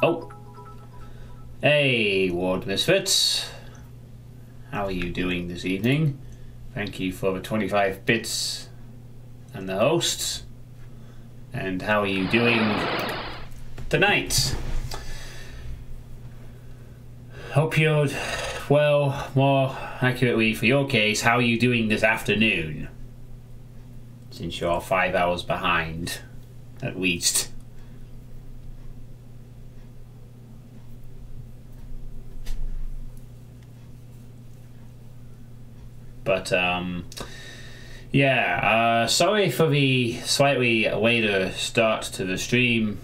Oh. Hey, Ward Misfits. How are you doing this evening? Thank you for the 25 bits and the hosts. And how are you doing tonight? Hope you're, well, more accurately for your case, how are you doing this afternoon? Since you're 5 hours behind, at least. But, yeah, sorry for the slightly later start to the stream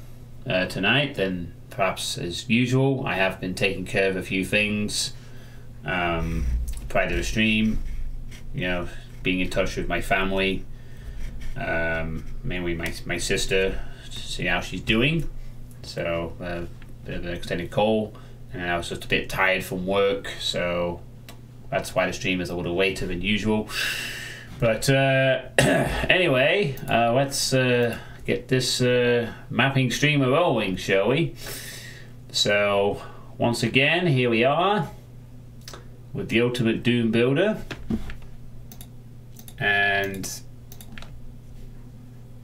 tonight than perhaps as usual. I have been taking care of a few things prior to the stream, you know, being in touch with my family, mainly my sister, to see how she's doing. So, a bit of an extended call, and I was just a bit tired from work, so that's why the stream is a little later than usual. But anyway, let's get this mapping streamer rolling, shall we? So once again, here we are with the Ultimate Doom Builder. And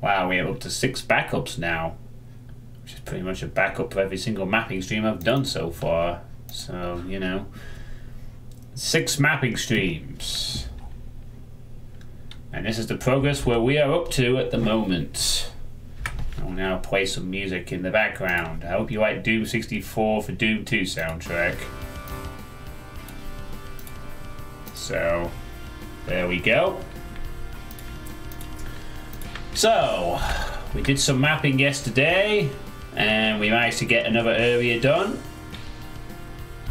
wow, we have up to 6 backups now, which is pretty much a backup for every single mapping stream I've done so far. So, you know, 6 mapping streams. And this is the progress where we are up to at the moment. I'll now play some music in the background. I hope you like Doom 64 for Doom 2 soundtrack. So, there we go. So, we did some mapping yesterday, and we managed to get another area done.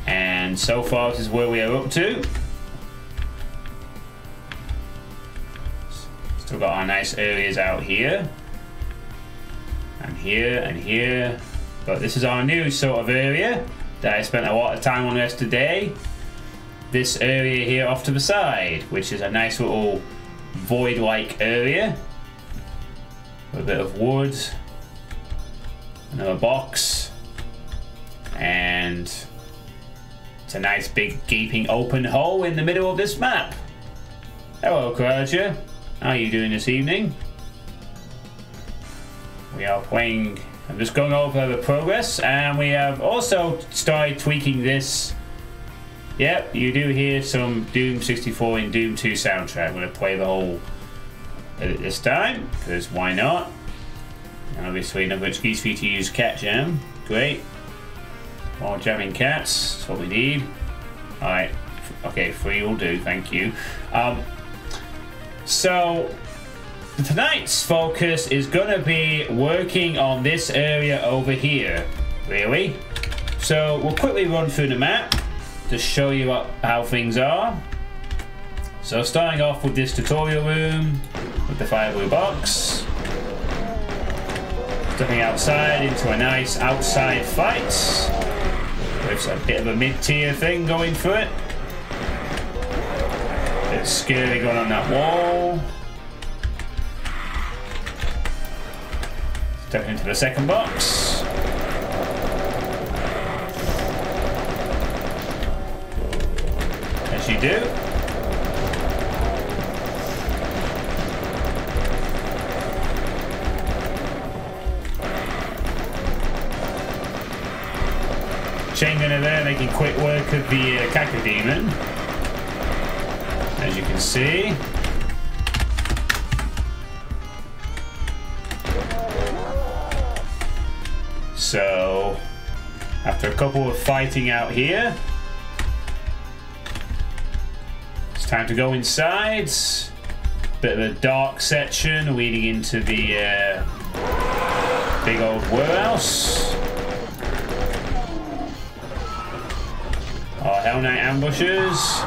And so far, this is where we are up to. Still got our nice areas out here. And here, and here. But this is our new sort of area that I spent a lot of time on yesterday. This area here off to the side, which is a nice little void-like area. With a bit of wood. Another box. And it's a nice big gaping open hole in the middle of this map. Hello, Crusher. How are you doing this evening? We are playing, I'm just going over the progress, and we have also started tweaking this. Yep, you do hear some Doom 64 and Doom 2 soundtrack. I'm going to play the whole edit this time, because why not? And obviously another excuse for you to use Cat Jam. Great. More jamming cats, that's what we need. Alright, okay, 3 will do, thank you. So, tonight's focus is going to be working on this area over here, really. So, we'll quickly run through the map to show you how things are. So, starting off with this tutorial room with the fire blue box. Stepping outside into a nice outside fight. With a bit of a mid-tier thing going for it. Bit scary going on that wall. Step into the second box. As you do. Chain gunner there making quick work of the Cacodemon. As you can see. So, after a couple of fighting out here, it's time to go inside. Bit of a dark section leading into the big old warehouse. Our Hell Knight ambushes.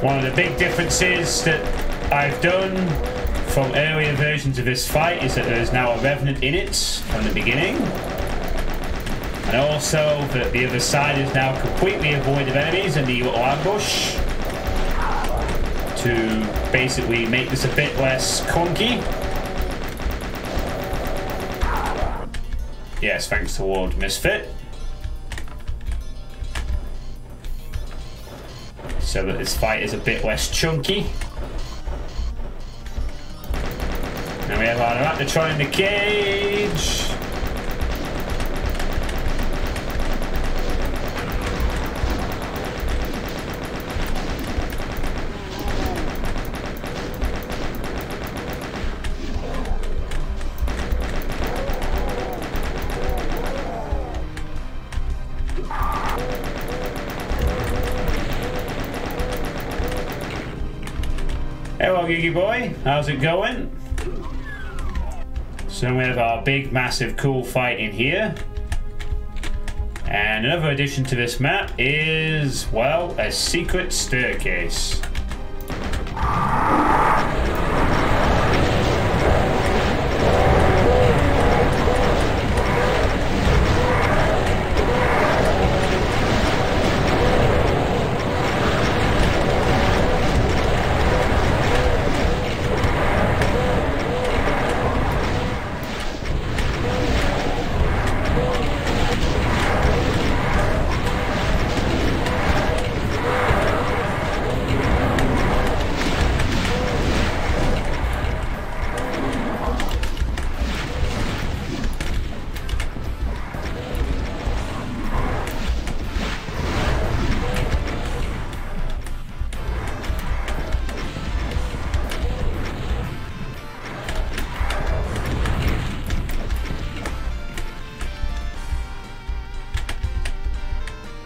One of the big differences that I've done from earlier versions of this fight is that there is now a Revenant in it from the beginning. And also that the other side is now completely devoid of enemies and the little ambush to basically make this a bit less clunky. Yes, thanks to Lord Misfit. So that this fight is a bit less chunky. Now we have our Raptotron in the cage. Hello, Giggy Boy. How's it going? So we have our big, massive, cool fight in here. And another addition to this map is, well, a secret staircase.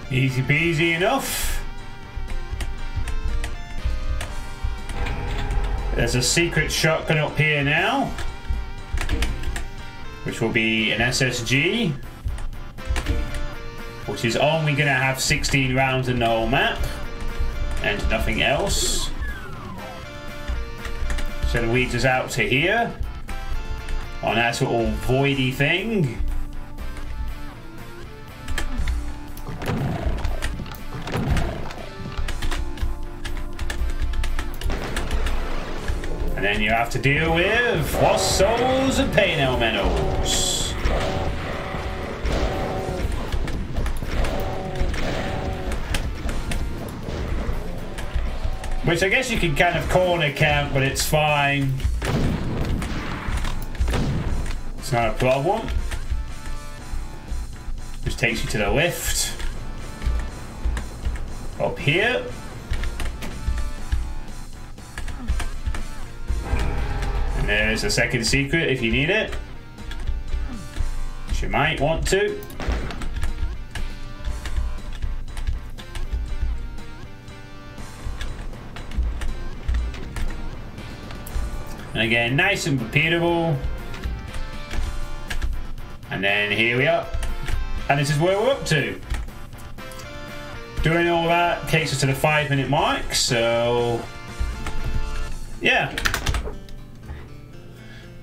Easy peasy enough. There's a secret shotgun up here now, which will be an SSG, which is only going to have 16 rounds in the whole map and nothing else. So it leads us out to here on that little voidy thing. And then you have to deal with Lost Souls and Pain Elementals. Which I guess you can kind of corner camp, but it's fine. It's not a problem. Just takes you to the lift. Up here. There's a second secret if you need it, which you might want to. And again, nice and repeatable. And then here we are. And this is where we're up to. Doing all that takes us to the 5-minute mark, so yeah.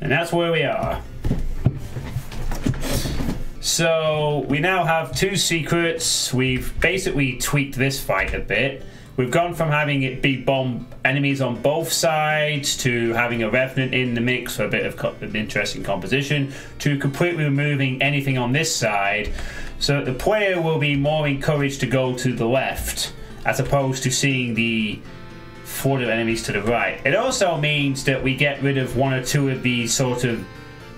And that's where we are. So we now have 2 secrets. We've basically tweaked this fight a bit. We've gone from having it be bomb enemies on both sides to having a Revenant in the mix for a bit of interesting composition to completely removing anything on this side, so that the player will be more encouraged to go to the left as opposed to seeing the flood of enemies to the right. It also means that we get rid of 1 or 2 of these sort of,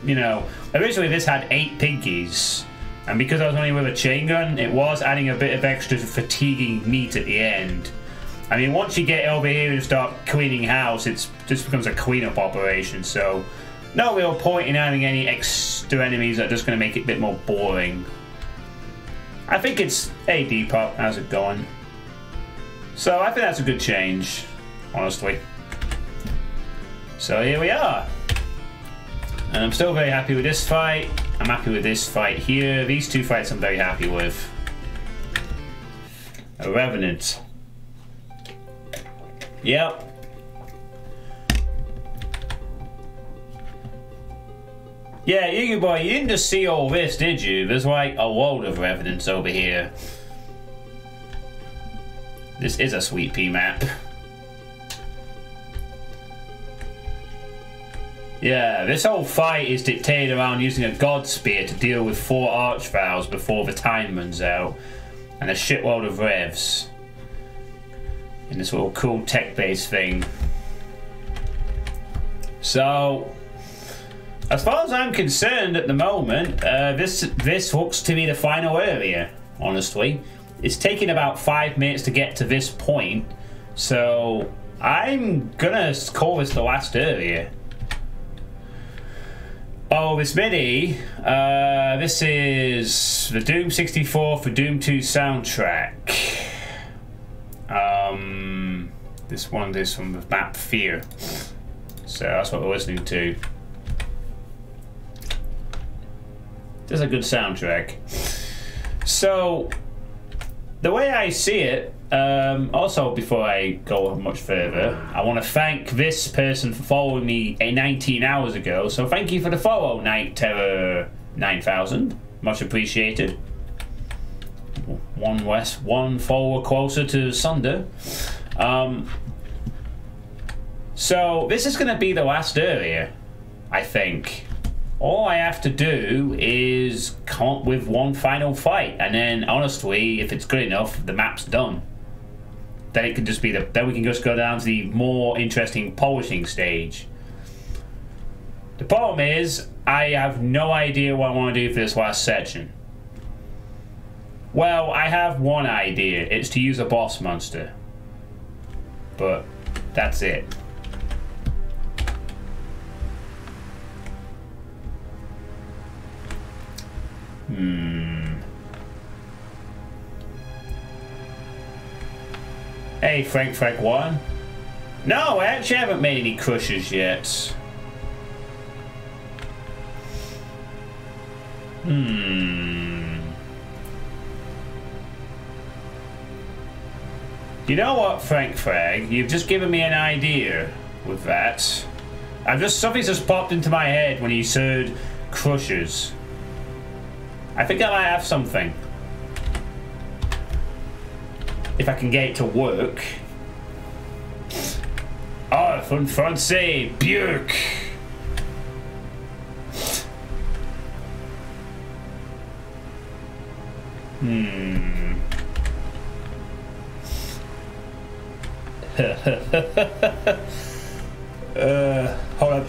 you know, originally this had 8 pinkies, and because I was only with a chain gun, it was adding a bit of extra fatiguing meat at the end. I mean, once you get over here and start cleaning house, it just becomes a cleanup operation, so no real point in adding any extra enemies that are just going to make it a bit more boring. I think it's AD Pop. How's it going? So I think that's a good change, honestly. So here we are. And I'm still very happy with this fight. I'm happy with this fight here. These 2 fights I'm very happy with. A Revenant. Yep. Yeah, you boy, you didn't just see all this, did you? There's like a load of Revenants over here. This is a Suitepee map. Yeah, this whole fight is dictated around using a God Spear to deal with 4 Archvowels before the time runs out. And a shitload of revs. In this little cool tech-based thing. So, as far as I'm concerned at the moment, this looks to be the final area, honestly. It's taken about 5 minutes to get to this point, so I'm gonna call this the last area. Oh, this MIDI, this is the Doom 64 for Doom 2 soundtrack. This one is from the map Fear. So that's what we're listening to. This is a good soundtrack. So, the way I see it, also before I go much further, I want to thank this person for following me 19 hours ago. So thank you for the follow, Night Terror 9000. Much appreciated. One follower closer to Sunder. So this is going to be the last area, I think. All I have to do is come up with one final fight, and then honestly, if it's good enough, the map's done. Then it can just be then we can just go down to the more interesting polishing stage. The problem is, I have no idea what I want to do for this last section. Well, I have one idea. It's to use a boss monster. But that's it. Hey, Frank 1. No, I actually haven't made any crushers yet. You know what, Frank Frag? You've just given me an idea with that. Something's just popped into my head when you said crushers. I think I might have something. If I can get it to work. Oh, from Francais, Björk. Hold on.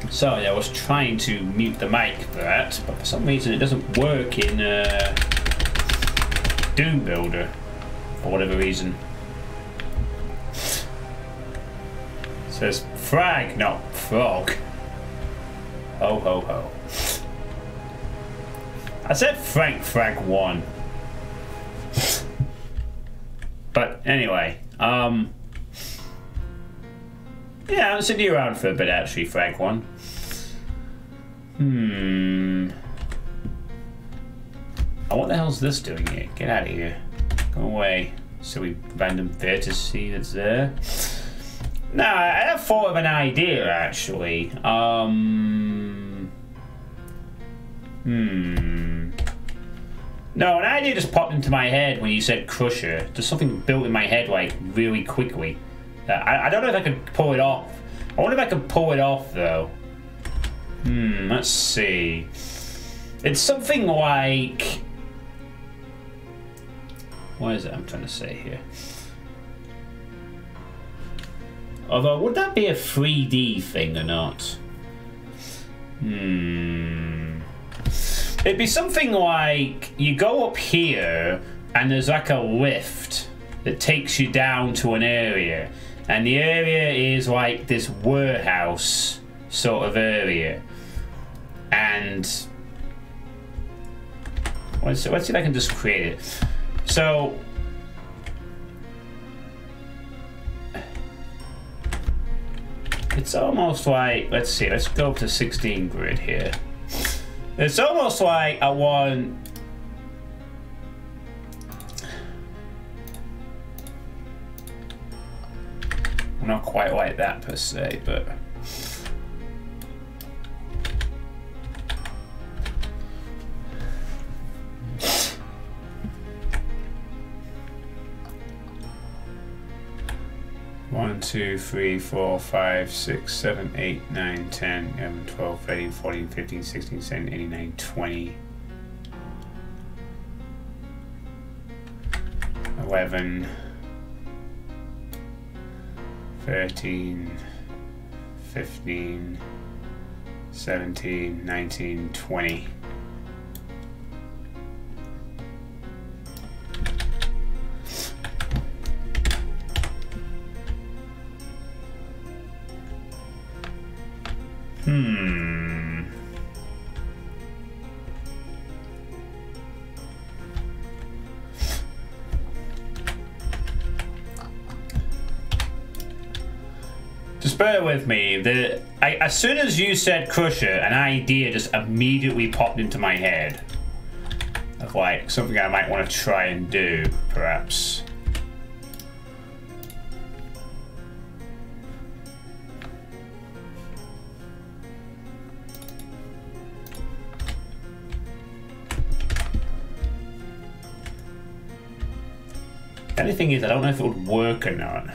Sorry, I was trying to mute the mic for that, but for some reason it doesn't work in Doom Builder, for whatever reason. It says frag, not frog. Ho ho ho. I said Frank Frag 1. But anyway, yeah, I'll send you around for a bit actually, Frag 1. Oh, what the hell's this doing here? Get out of here. Go away. So we random theatre scene that's there. No, I have thought of an idea actually. No, an idea just popped into my head when you said Crusher. Just something built in my head like really quickly. I don't know if I could pull it off. I wonder if I could pull it off though. Let's see. It's something like... What is it I'm trying to say here? Although, would that be a 3D thing or not? It'd be something like you go up here and there's like a lift that takes you down to an area, and the area is like this warehouse sort of area. And let's see if I can just create it. So it's almost like, let's see, let's go up to 16 grid here. It's almost like I want... Not quite like that per se, but... One, 2, 3, 4, 5, 6, 7, 8, 9, 10, 11, 12, 13, 14, 15, 16, 17, 18, 19, 20. 11, 13, 15, 17, 19, 20. Just bear with me. As soon as you said Crusher, an idea just immediately popped into my head of like something I might want to try and do, perhaps. The only thing is, I don't know if it would work or not.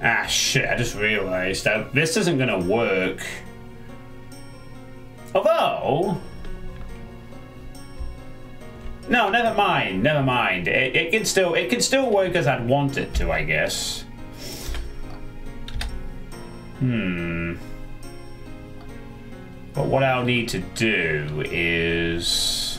Ah, shit, I just realised that this isn't going to work. Although... No, never mind, never mind. It can still work as I'd want it to, I guess. But what I'll need to do is...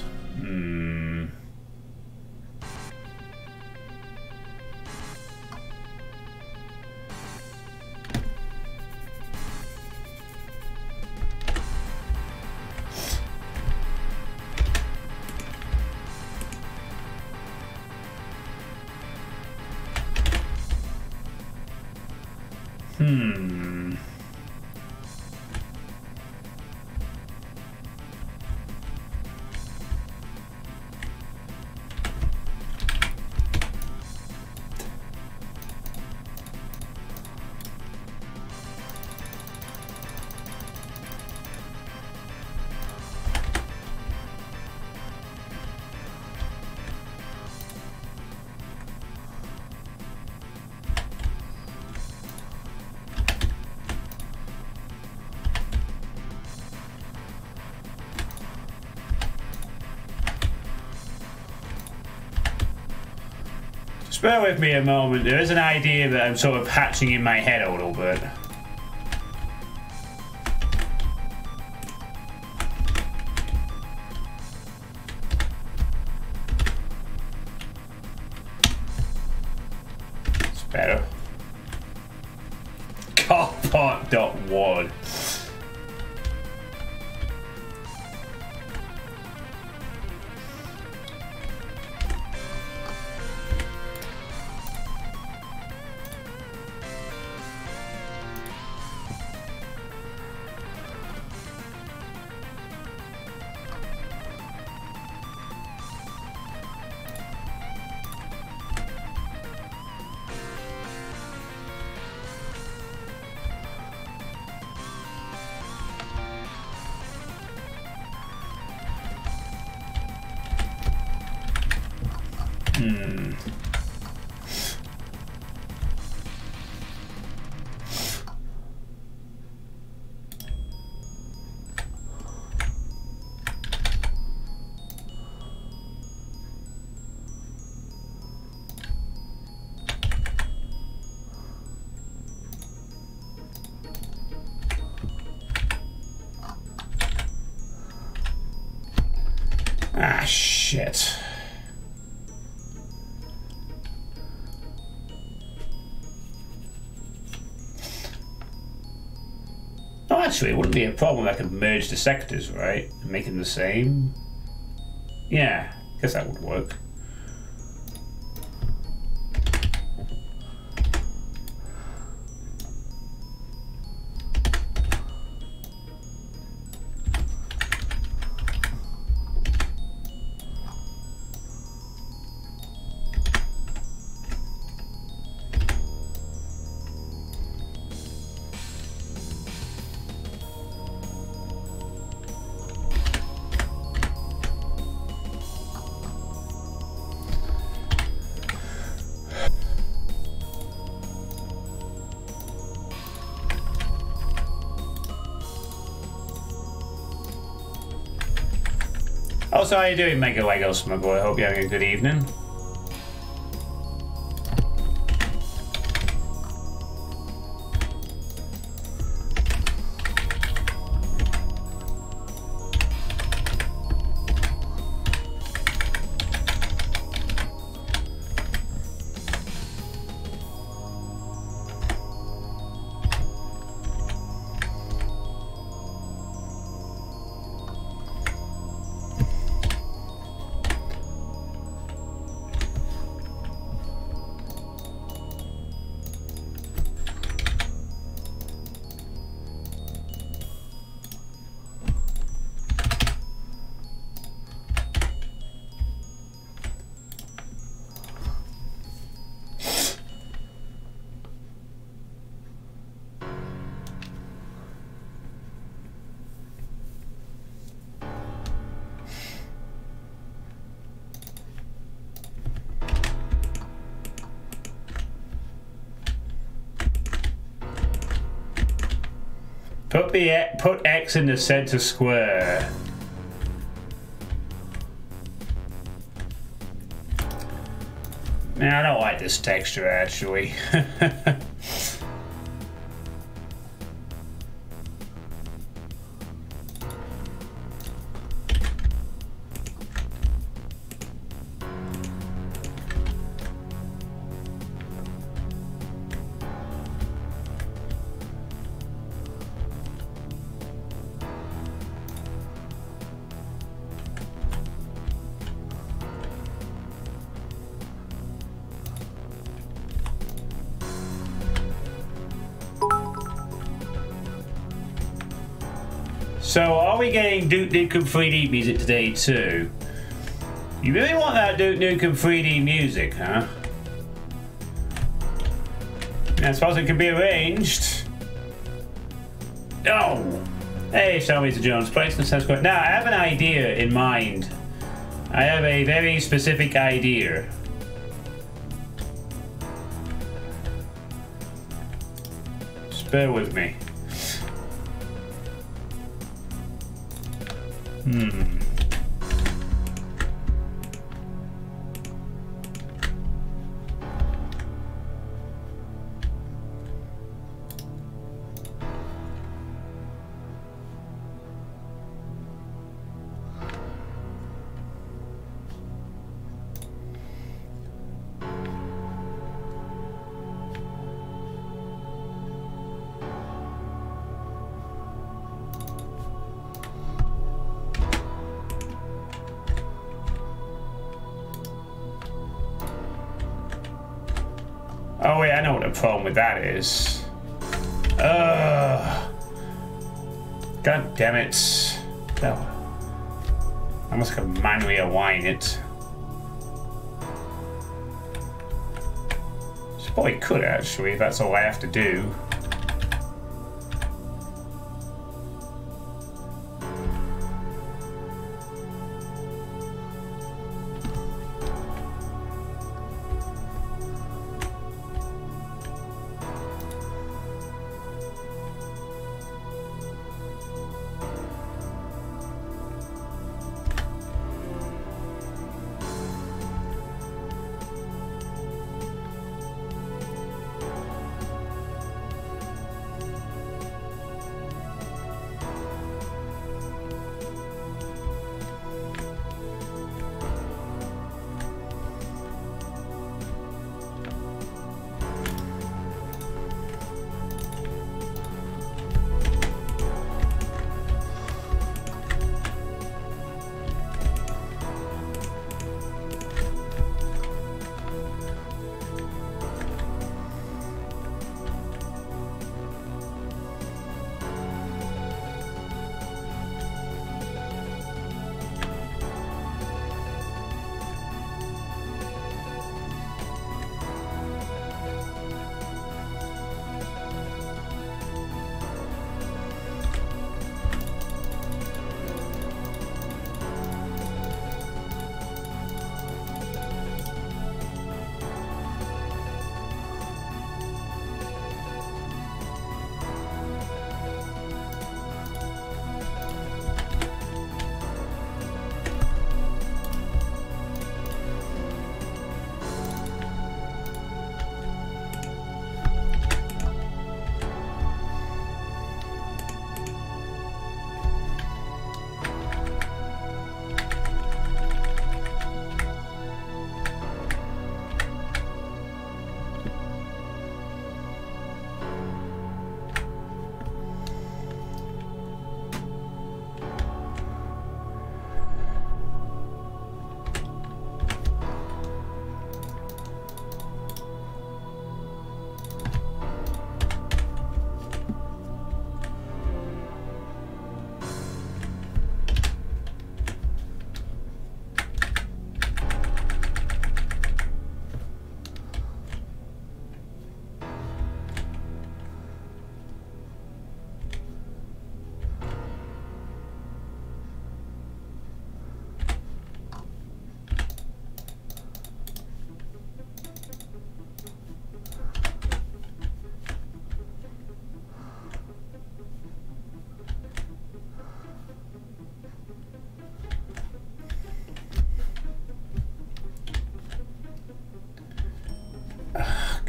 Bear with me a moment. There is an idea that I'm sort of hatching in my head a little bit. It's better. Carpark.wad. Ah, shit. Actually, it wouldn't be a problem if I could merge the sectors, right? And make them the same. Yeah, I guess that would work. Also, how you doing, Mega Lego Smuggler? I hope you're having a good evening. Put X in the center square. Nah, I don't like this texture actually. So, are we getting Duke Nukem 3D music today too? You really want that Duke Nukem 3D music, huh? I suppose it can be arranged. Oh! Hey, Mr. Jones, place the sounds correct. Now, I have an idea in mind. I have a very specific idea. Just bear with me. Oh wait, I know what the problem with that is. God damn it. No. I must have manually align it. Probably could actually, if that's all I have to do.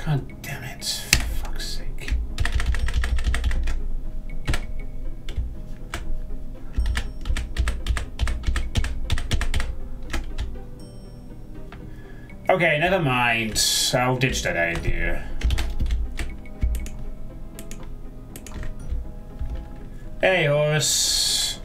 God damn it. Fuck's sake. Okay, never mind. I'll ditch that idea. Hey, horse.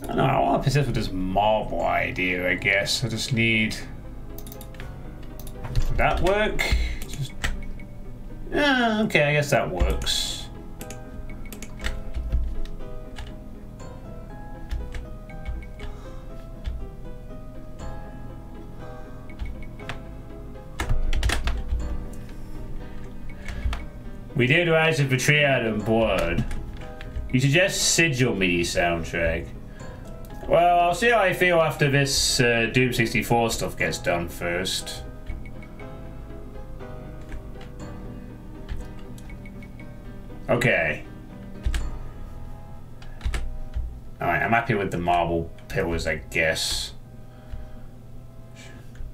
I don't know, I want to persist with this marble idea, I guess. I just need... Would that work? Just... okay, I guess that works. We did Rise of Betrayal and Blood. You suggest Sigil MIDI soundtrack. Well, I'll see how I feel after this Doom 64 stuff gets done first. Okay. Alright, I'm happy with the marble pillars, I guess.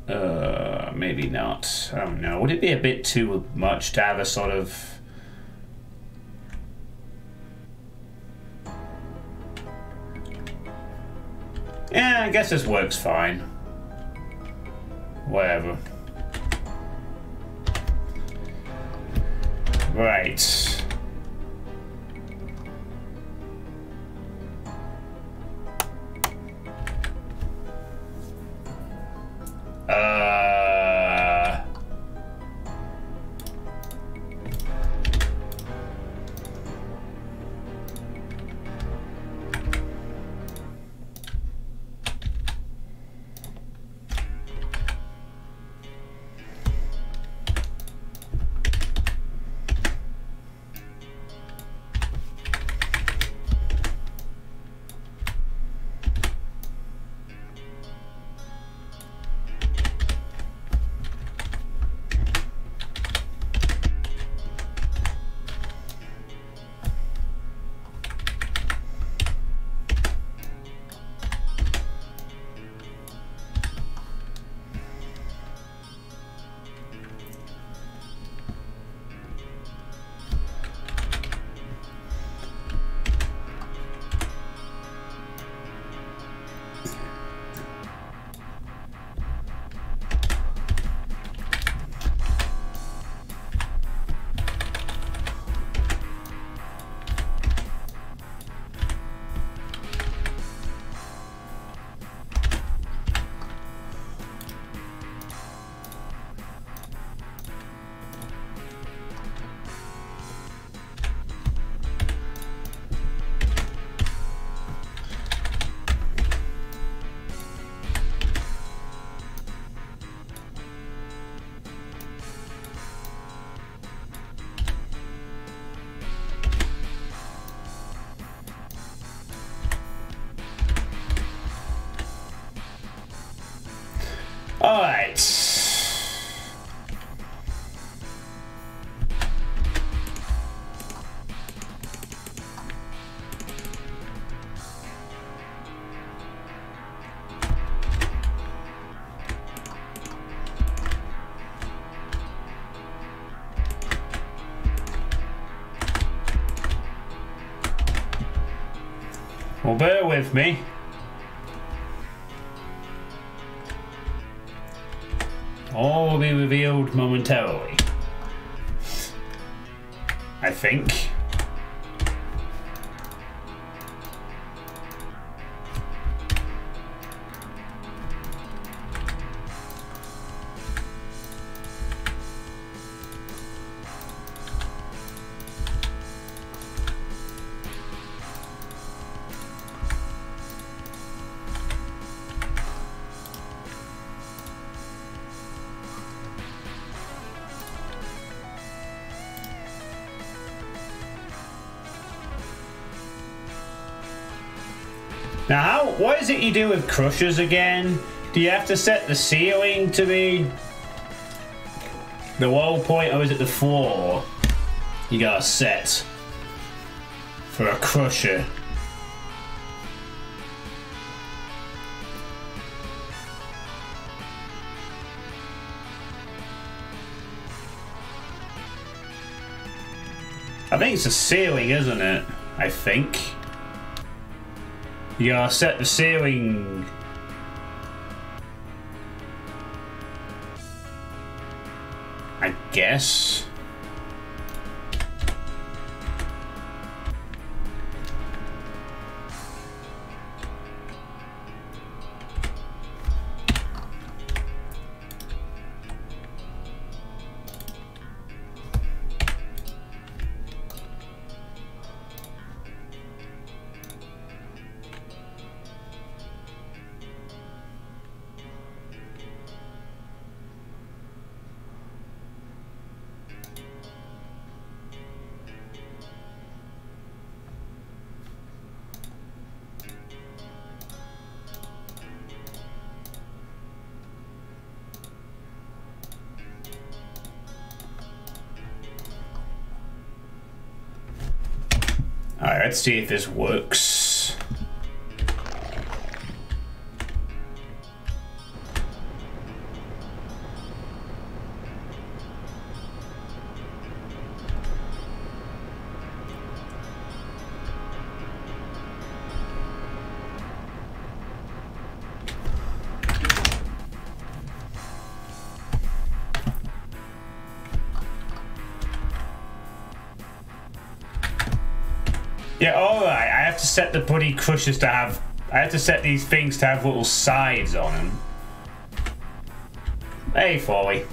Maybe not. I don't know. Would it be a bit too much to have a sort of... Yeah, I guess this works fine. Whatever. Right. All right. Well, bear with me. All will be revealed momentarily. I think. Now, what is it you do with crushers again? Do you have to set the ceiling to be... The wall pointer is at the floor. You gotta set for a crusher. I think it's the ceiling, isn't it? I think. You gotta set the ceiling. I guess. Alright, let's see if this works. Yeah, alright, I have to set the bloody crushers to have... I have to set these things to have little sides on them. Hey, Folly.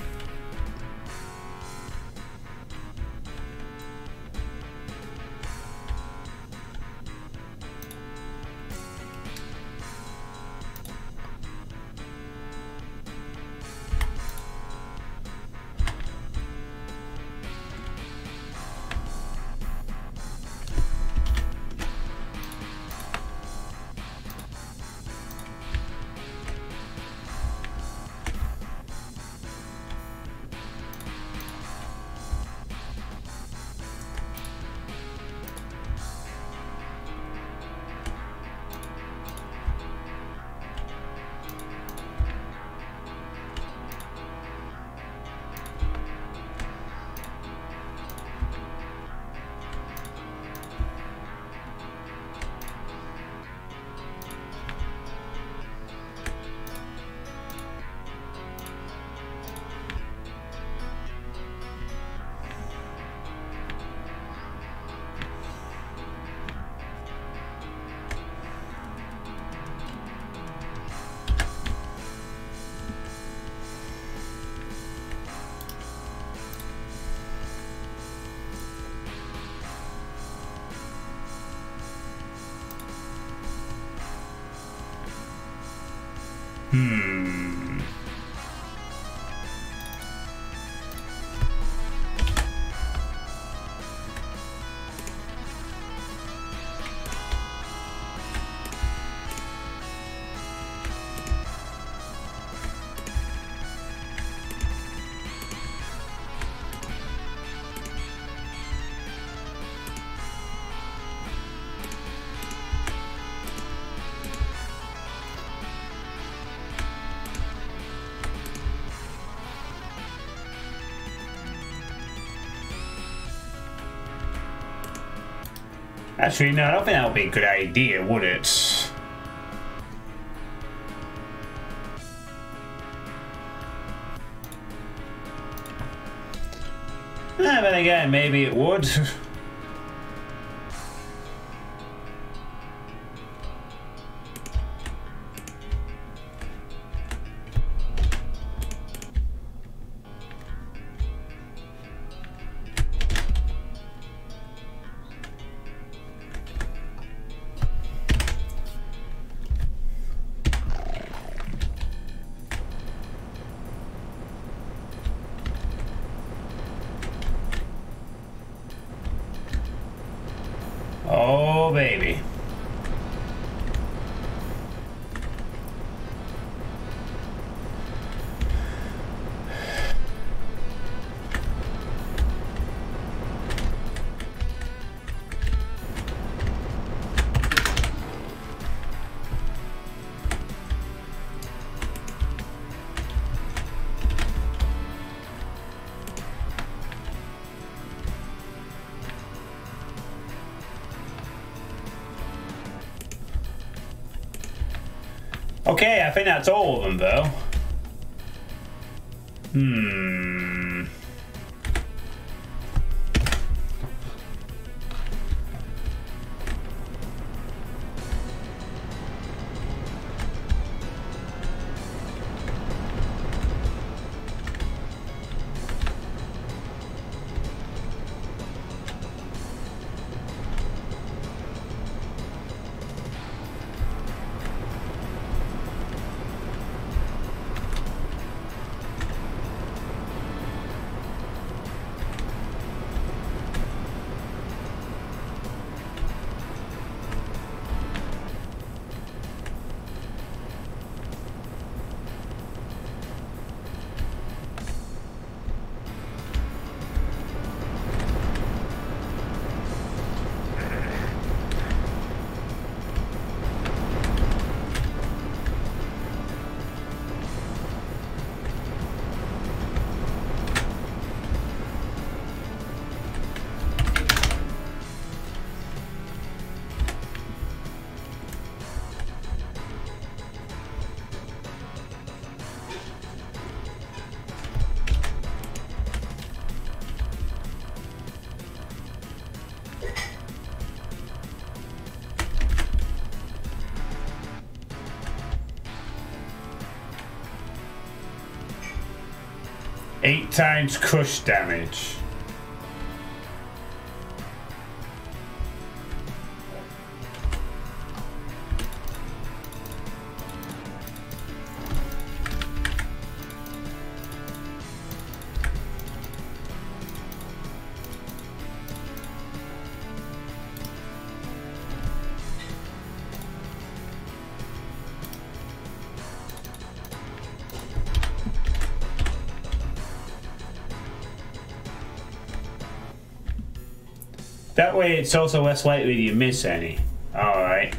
Actually, no, I don't think that would be a good idea, would it? But again, maybe it would. Oh, baby. Okay, I think that's all of them, though. Eight times crush damage. That way it's also less likely you miss any. Alright.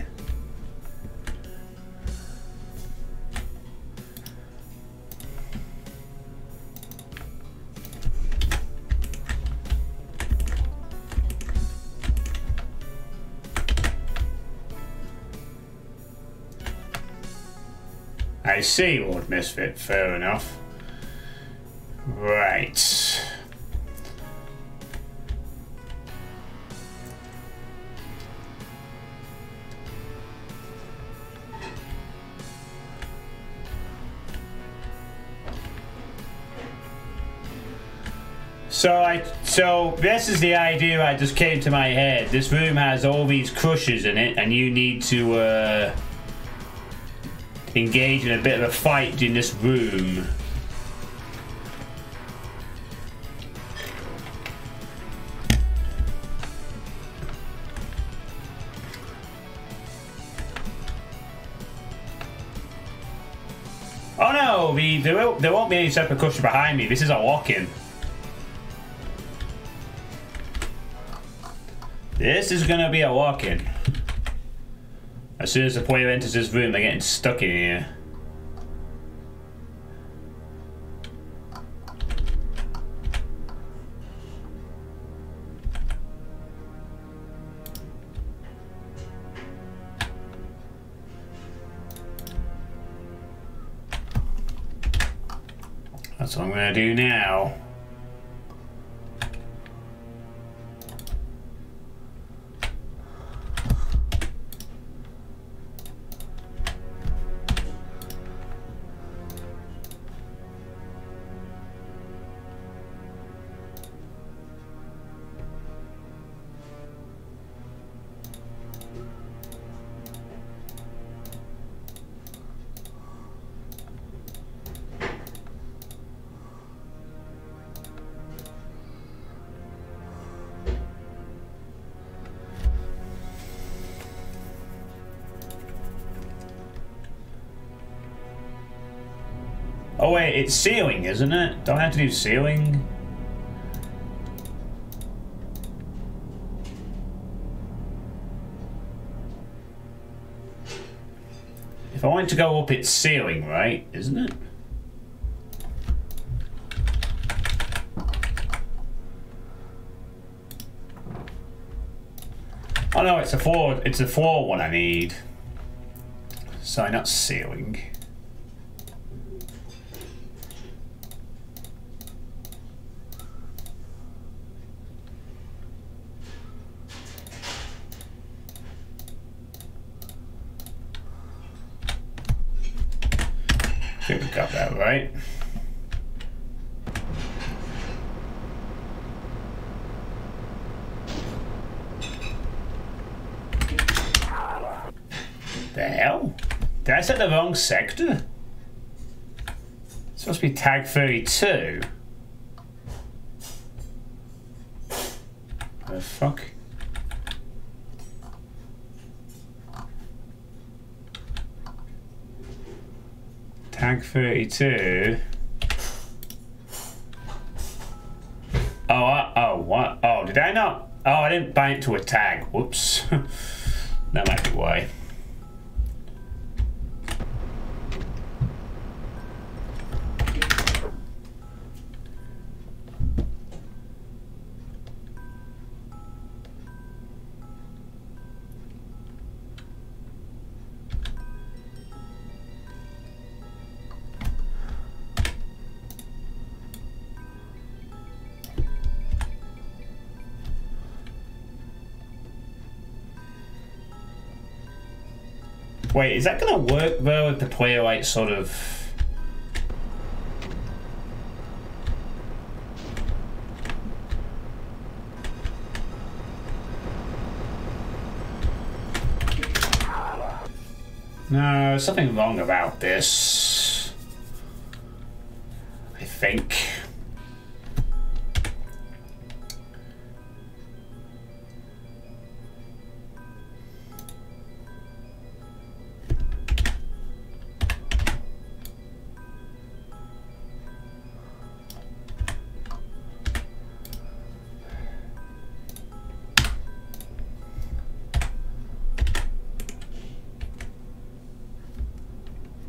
I see, Lord Misfit. Fair enough. Right. So this is the idea that just came to my head. This room has all these crushes in it, and you need to engage in a bit of a fight in this room. Oh no, there won't be any separate crush behind me. This is a lock-in. This is gonna be a lock-in. As soon as the player enters this room, they're getting stuck in here. That's what I'm gonna do now. Oh wait, it's sealing, isn't it? Don't I have to do sealing? If I want to go up, it's sealing, right? Isn't it? Oh no, it's a floor one I need. Sorry, not ceiling. I think we got that right. The hell? Did I set the wrong sector? It's supposed to be tag 32. What the fuck? Tag 32. Oh, what? Oh, did I not? Oh, I didn't bind it to a tag. Whoops. That might be why. Wait, is that gonna work though if the player like sort of... No, there's something wrong about this. I think.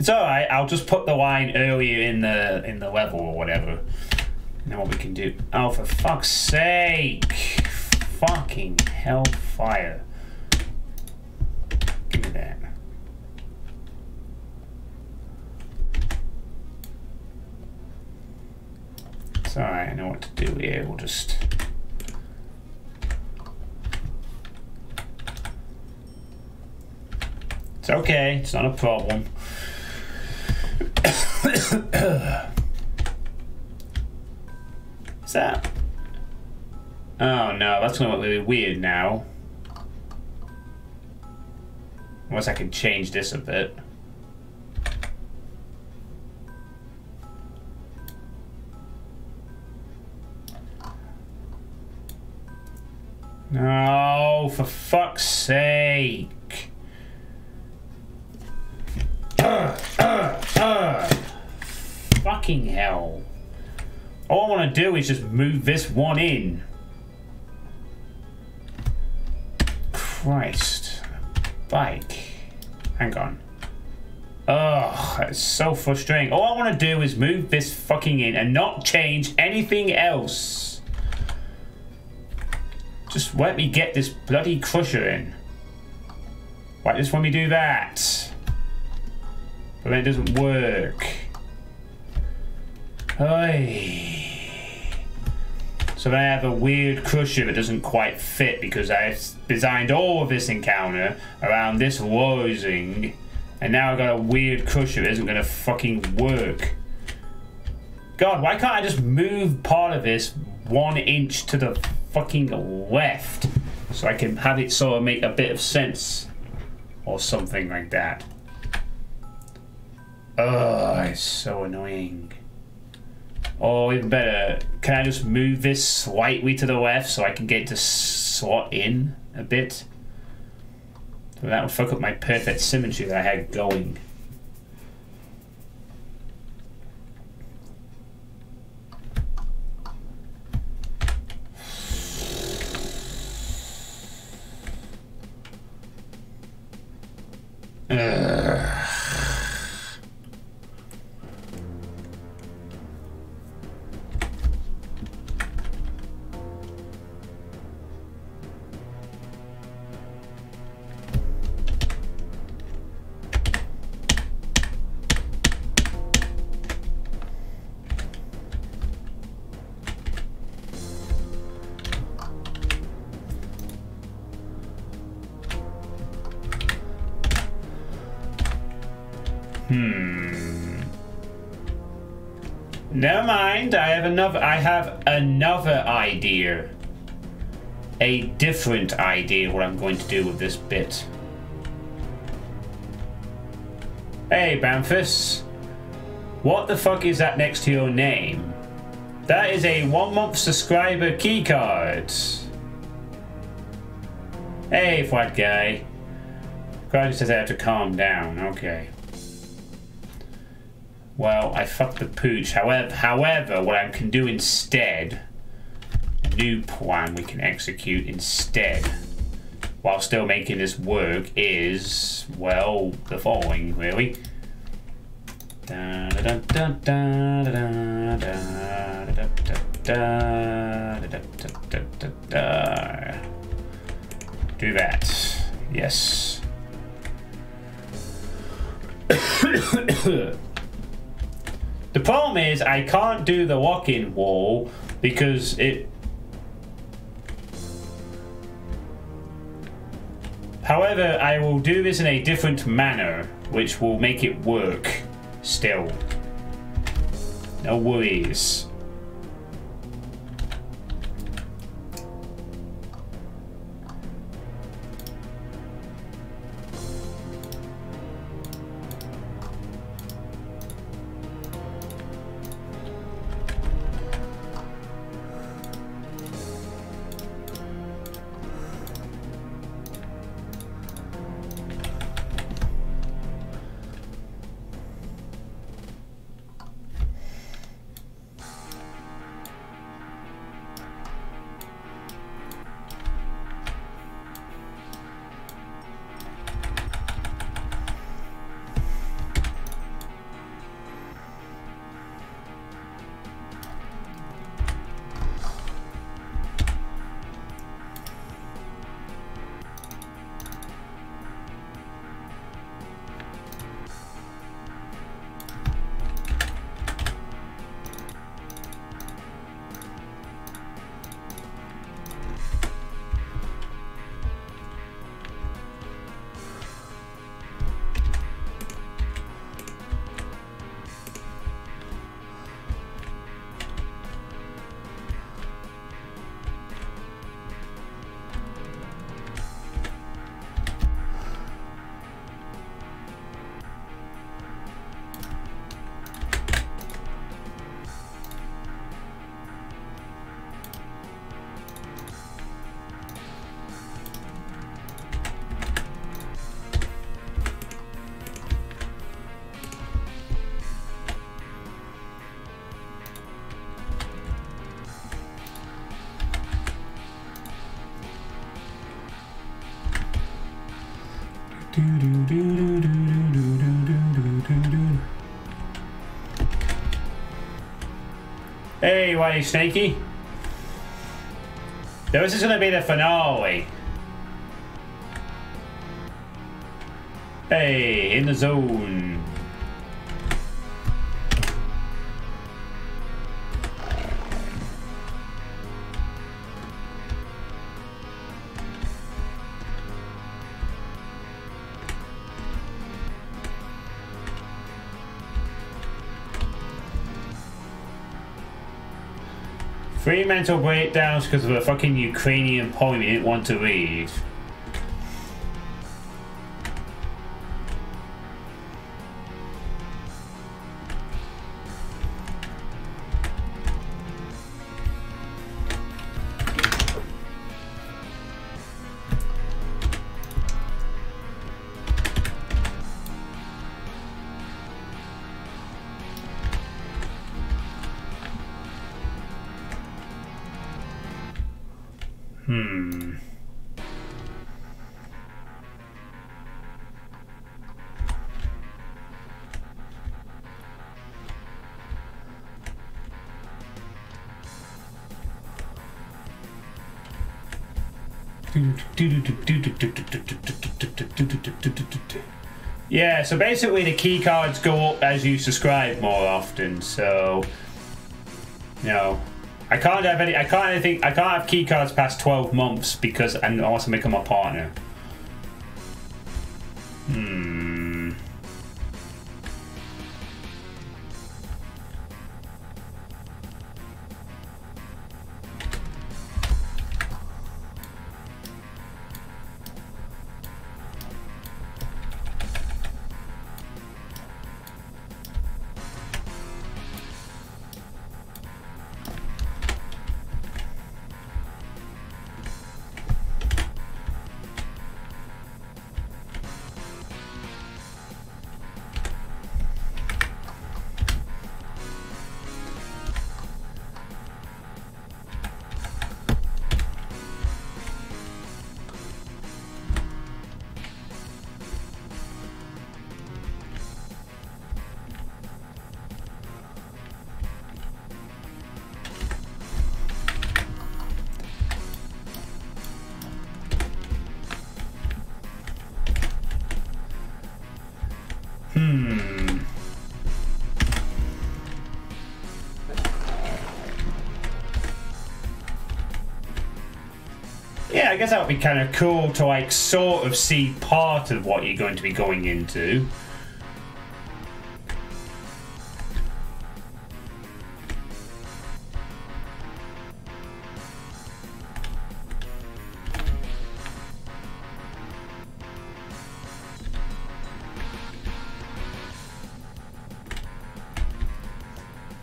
It's alright, I'll just put the line earlier in the level or whatever. And then what we can do... Oh, for fuck's sake! Fucking hellfire. Give me that. It's alright, I know what to do here. We'll just... It's okay, it's not a problem. Is that? Oh no, that's gonna look really weird now. Unless I can change this a bit. No, for fuck's sake. Fucking hell. All I want to do is just move this one in. Christ. Bike. Hang on. Ugh, that's so frustrating. All I want to do is move this fucking in and not change anything else. Just let me get this bloody crusher in. Why just let me do that? But then it doesn't work. Hey. So then I have a weird crusher that doesn't quite fit because I've designed all of this encounter around this rising, and now I've got a weird crusher that isn't going to fucking work. God, why can't I just move part of this 1 inch to the fucking left so I can have it sort of make a bit of sense or something like that? Ugh, it's so annoying. Or even better, can I just move this slightly to the left so I can get to slot in a bit? So that would fuck up my perfect symmetry that I had going. Never mind. I have another idea. A different idea what I'm going to do with this bit. Hey, Bamfus. What the fuck is that next to your name? That is a 1-month subscriber keycard. Hey, flat guy. God says I have to calm down. Okay. Well, I fucked the pooch. However, what I can do instead, a new plan we can execute instead, while still making this work, is, well, the following, really. Do that. Yes. The problem is I can't do the walk-in wall because it... However, I will do this in a different manner, which will make it work still. No worries. Hey, Whitey Snaky. This is going to be the finale. Hey, in the zone. Three mental breakdowns because of a fucking Ukrainian poem you didn't want to read. Yeah, so basically the key cards go up as you subscribe more often, so you know, I can't have key cards past 12 months because I want to become a partner. yeah, I guess that would be kind of cool to like sort of see part of what you're going to be going into.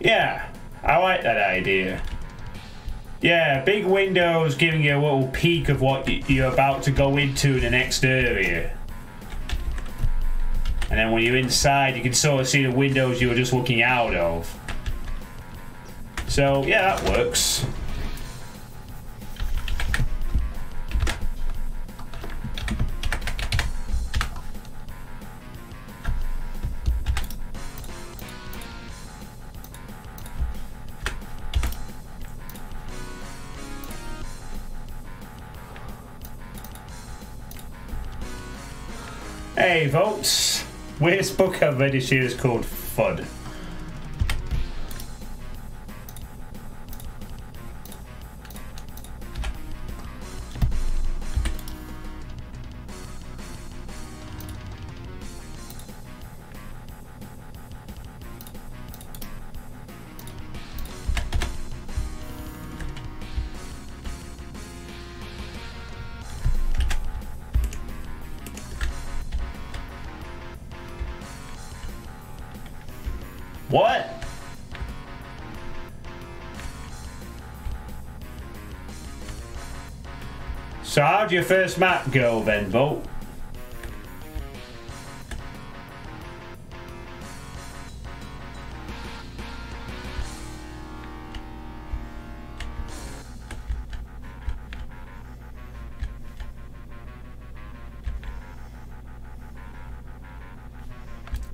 Yeah, I like that idea. Yeah, big windows giving you a little peek of what you're about to go into the next area. And then when you're inside, you can sort of see the windows you were just looking out of. So, yeah, that works. Hey folks, weirdest book I've read this year is called FUD. What? So how'd your first map go then, Bolt?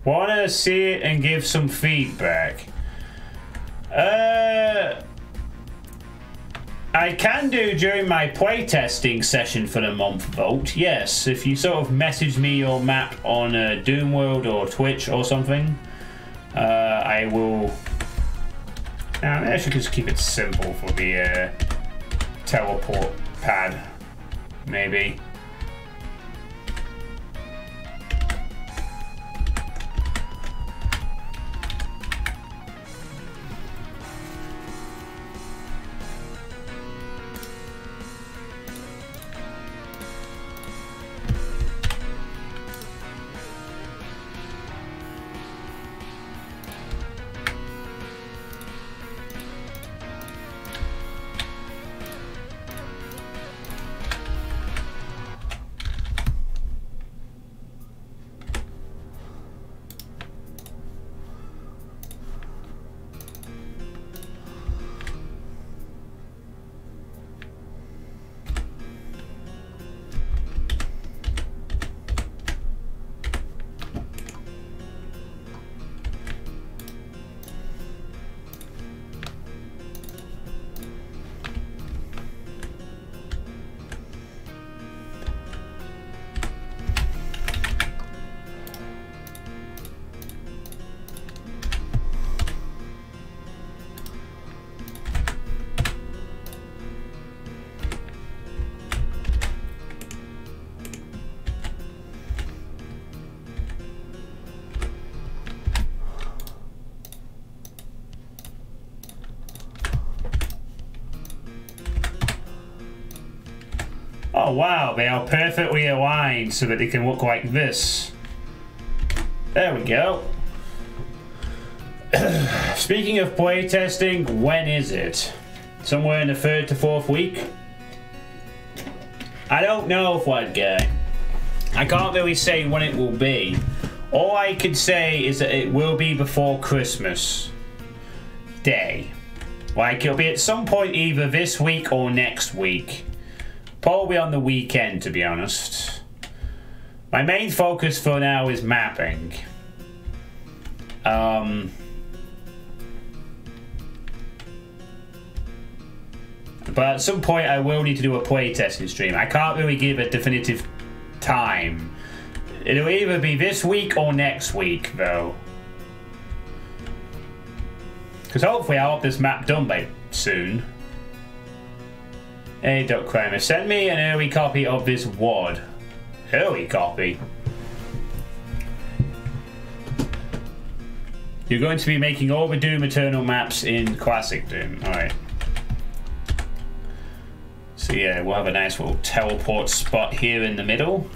Wanna see it and give some feedback? I can do during my playtesting session for the month, Vote. Yes, if you sort of message me your map on Doomworld or Twitch or something, I will. I should just keep it simple for the teleport pad, maybe. Oh wow, they are perfectly aligned so that they can look like this. There we go. Speaking of playtesting, when is it? Somewhere in the 3rd to 4th week? I don't know, Flood Guy. I can't really say when it will be. All I can say is that it will be before Christmas Day. Like, it'll be at some point either this week or next week. Probably on the weekend, to be honest. My main focus for now is mapping. But at some point I will need to do a playtesting stream. I can't really give a definitive time. It'll either be this week or next week, though. Because hopefully I'll have this map done by soon. Hey, Duck Crimer, send me an early copy of this WOD. Early copy? You're going to be making all the Doom Eternal maps in Classic Doom. Alright. So yeah, we'll have a nice little teleport spot here in the middle.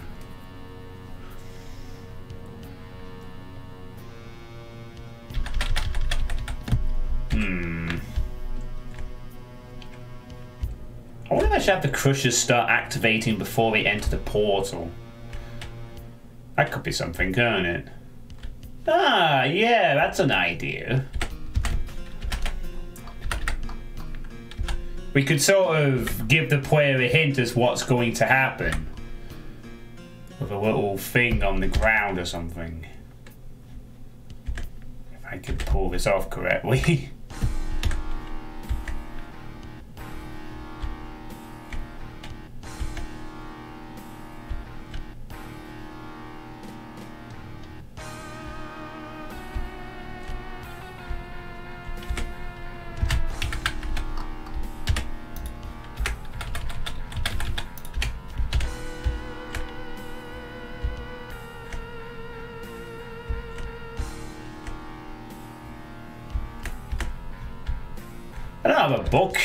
I wonder if I should have the Crushers start activating before they enter the portal. That could be something, couldn't it? Ah, yeah, that's an idea. We could sort of give the player a hint as what's going to happen. With a little thing on the ground or something. If I could pull this off correctly. I don't have a book.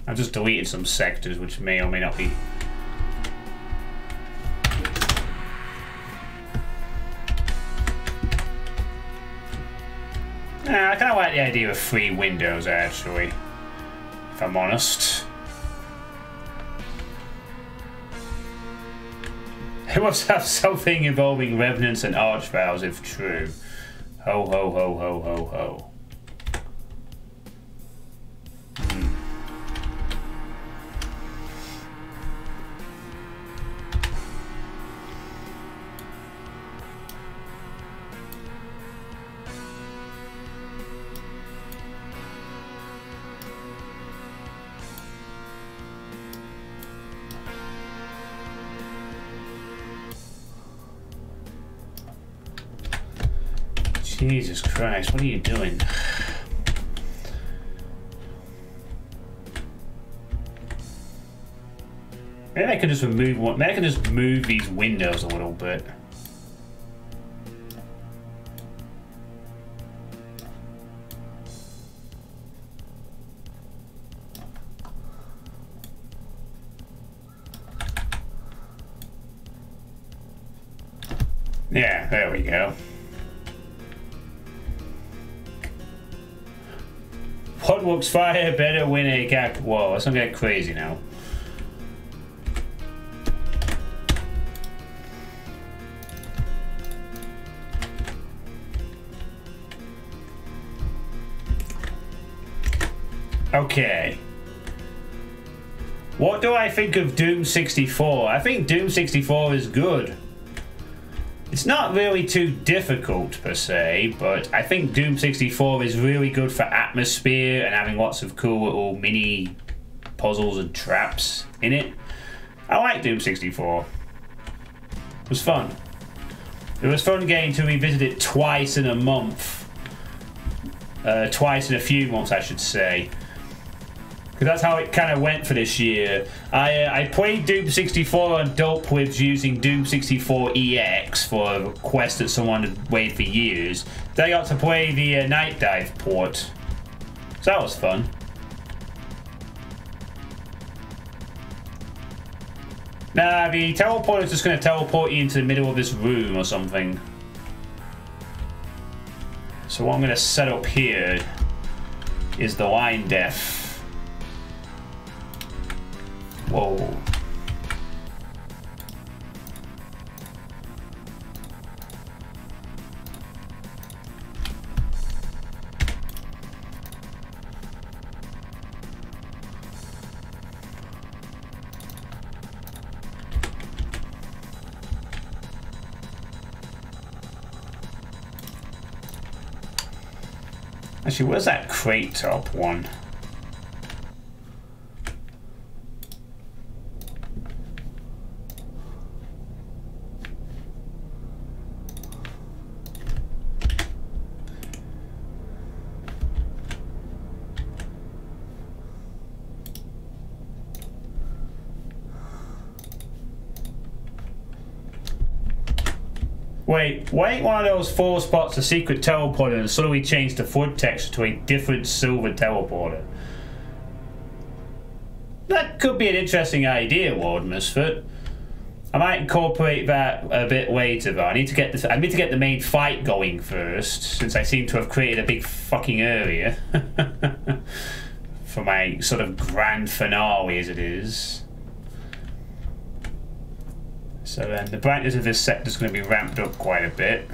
I've just deleted some sectors which may or may not be. I kind of like the idea of 3 windows actually, if I'm honest. It must have something involving Revenants and Archvowels if true. Ho ho ho ho ho ho. Jesus Christ, what are you doing? Maybe I can just remove one. Maybe I can just move these windows a little bit. Yeah, there we go. What works fire better when a cat? Whoa, that's gonna get crazy now. Okay. What do I think of Doom 64? I think Doom 64 is good. It's not really too difficult per se, but I think Doom 64 is really good for atmosphere and having lots of cool little mini puzzles and traps in it. I like Doom 64. It was fun. It was fun getting to revisit it twice in a month. Twice in a few months, I should say. Because that's how it kind of went for this year. I played Doom 64 on Dope Whips using Doom 64 EX for a quest that someone had waited for years. Then I got to play the Night Dive port. So that was fun. Nah, the teleport is just going to teleport you into the middle of this room or something. So what I'm going to set up here is the line def. Whoa. Actually, where's that crate top one? Wait, why ain't one of those 4 spots a secret teleporter and suddenly change the foot texture to a different silver teleporter? That could be an interesting idea, Lord Misfit. I might incorporate that a bit later, though. I need to get the main fight going first, since I seem to have created a big fucking area for my sort of grand finale, as it is. So then the brightness of this sector is going to be ramped up quite a bit.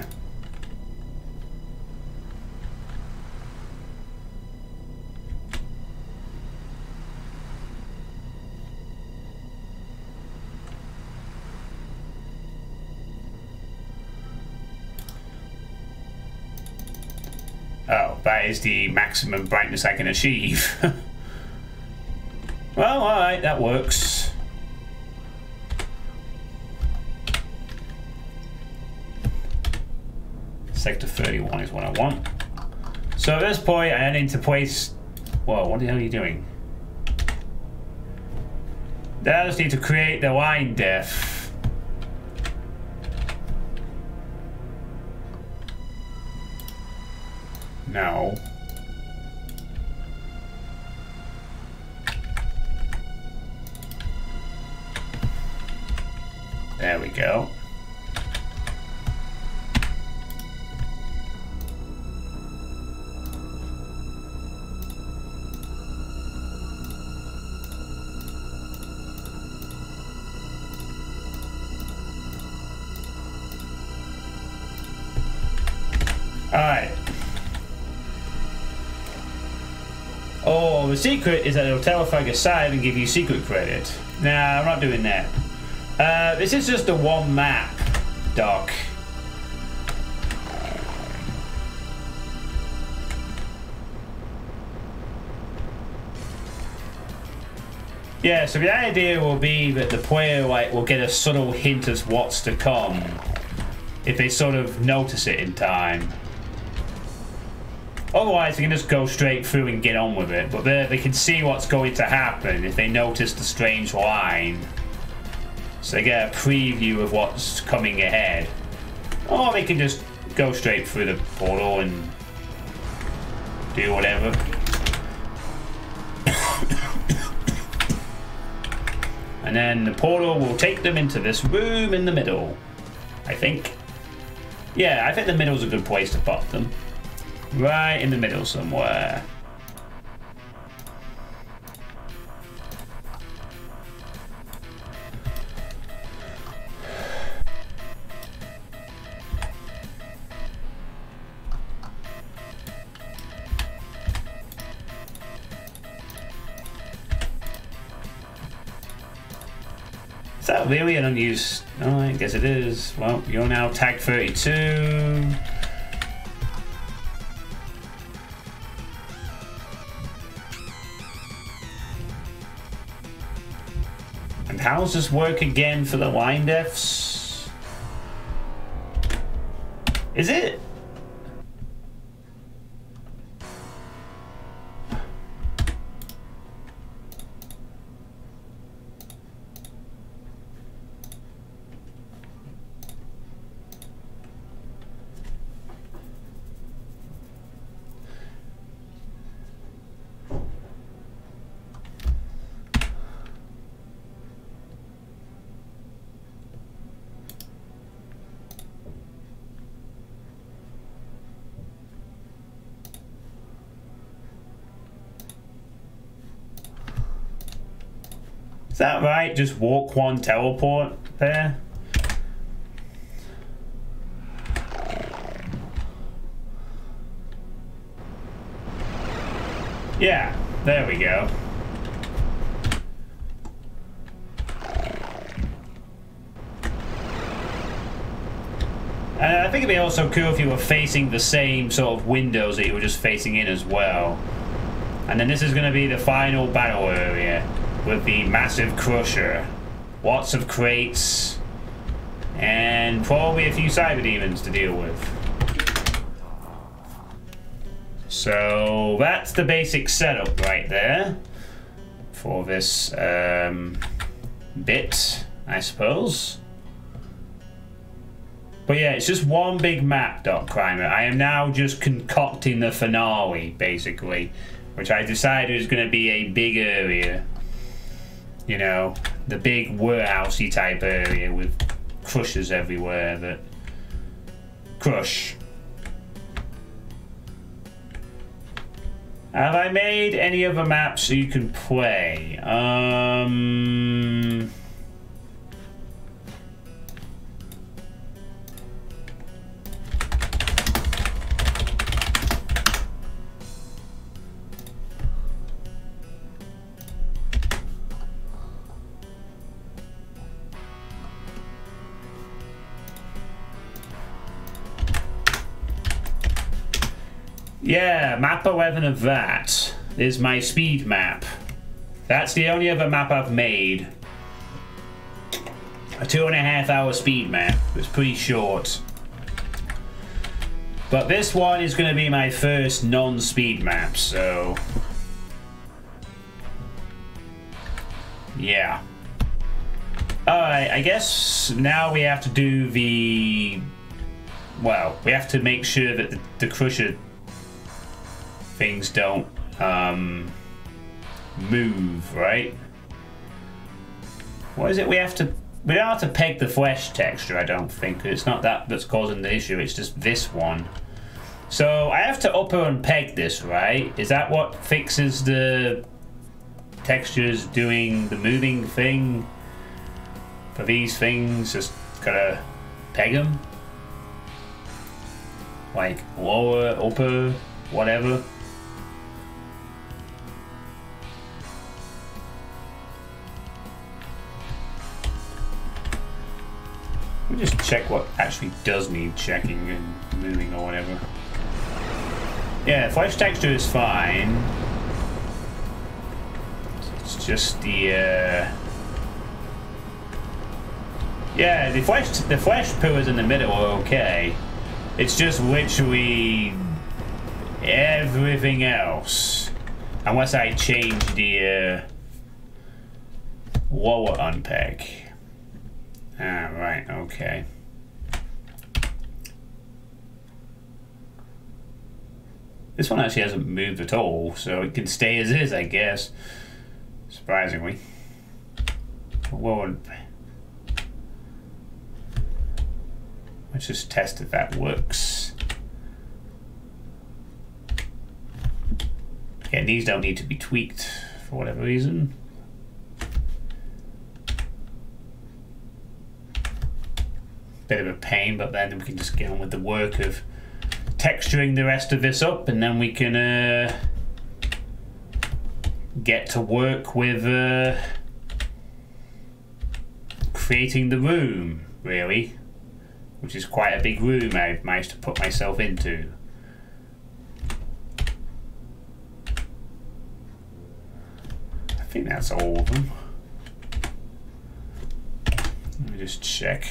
Oh, that is the maximum brightness I can achieve. Well, alright, that works. Sector 31 is what I want. So at this point, I need to place... Whoa, what the hell are you doing? I just need to create the line depth. No. There we go. Alright. Oh, the secret is that it'll telefrag a side and give you secret credit. Nah, I'm not doing that. This is just a one map, Doc. Yeah, so the idea will be that the player will get a subtle hint of what's to come if they sort of notice it in time. Otherwise, they can just go straight through and get on with it, but they can see what's going to happen if they notice the strange line. So they get a preview of what's coming ahead. Or they can just go straight through the portal and do whatever. And then the portal will take them into this room in the middle, I think. Yeah, I think the middle's a good place to pop them. Right in the middle somewhere. Is that really an unused... Oh, I guess it is. Well, you're now tag 32. And how's this work again for the line defs? Is it? Is that right? Just walk one, teleport there? Yeah, there we go. I think it'd be also cool if you were facing the same sort of windows that you were just facing in as well. And then this is going to be the final battle area with the massive crusher. Lots of crates. And probably a few cyber demons to deal with. So that's the basic setup right there for this bit, I suppose. But yeah, it's just one big map, Doc Crimer. I am now just concocting the finale, basically, which I decided is going to be a big area. You know, the big warehousey type area with crushers everywhere that crush. Have I made any other maps so you can play? Yeah, map 11 of that is my speed map. That's the only other map I've made. A 2.5 hour speed map. It's pretty short. But this one is going to be my first non-speed map, so... yeah. Alright, I guess now we have to do the... well, we have to make sure that the crusher things don't move, right? What is it we have to... we don't have to peg the flesh texture, I don't think. It's not that that's causing the issue, it's just this one. So I have to upper and peg this, right? Is that what fixes the textures doing the moving thing? For these things, just gotta peg them? Like lower, upper, whatever. Let me just check what actually does need checking and moving or whatever. Yeah, flesh texture is fine. It's just the yeah, the flesh pillars in the middle are okay. It's just literally everything else, unless I change the lower unpeg. Ah, right, okay. This one actually hasn't moved at all, so it can stay as is, I guess. Surprisingly. Well, let's just test if that works. Again, these don't need to be tweaked for whatever reason. Bit of a pain, but then we can just get on with the work of texturing the rest of this up, and then we can get to work with creating the room, really, which is quite a big room I've managed to put myself into. I think that's all of them. Let me just check.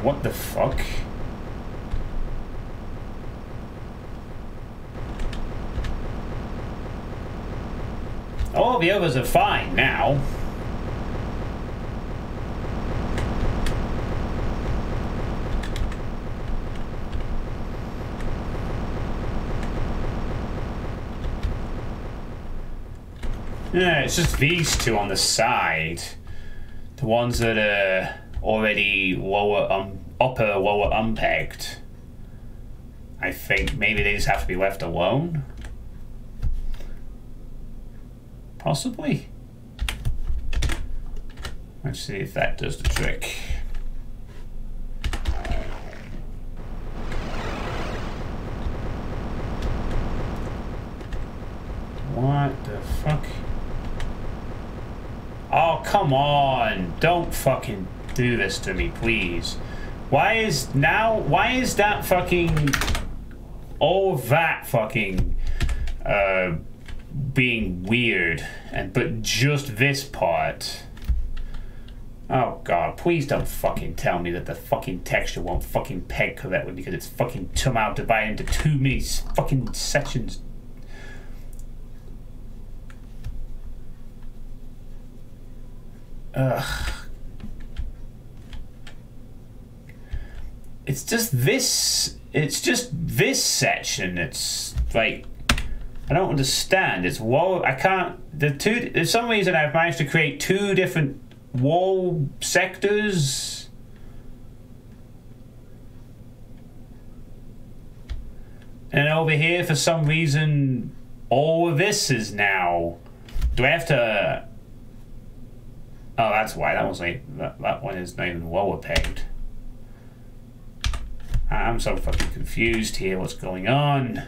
What the fuck? All the others are fine now. Yeah, it's just these two on the side. The ones that are already upper, lower unpegged. I think maybe they just have to be left alone. Possibly. Let's see if that does the trick. What the fuck? Oh, come on. Don't fucking do this to me, please. Why is that fucking... all that fucking... being weird, but just this part... Oh god, please don't fucking tell me that the fucking texture won't fucking peg correctly because it's fucking somehow divided into too many fucking sections. Ugh. It's just this section. It's like, I don't understand. It's wall. I can't. There's some reason I've managed to create two different wall sectors. And over here, for some reason, all of this is now. Do I have to? Oh, that's why. That was like that one is not even lower pegged. I'm so fucking confused here. What's going on?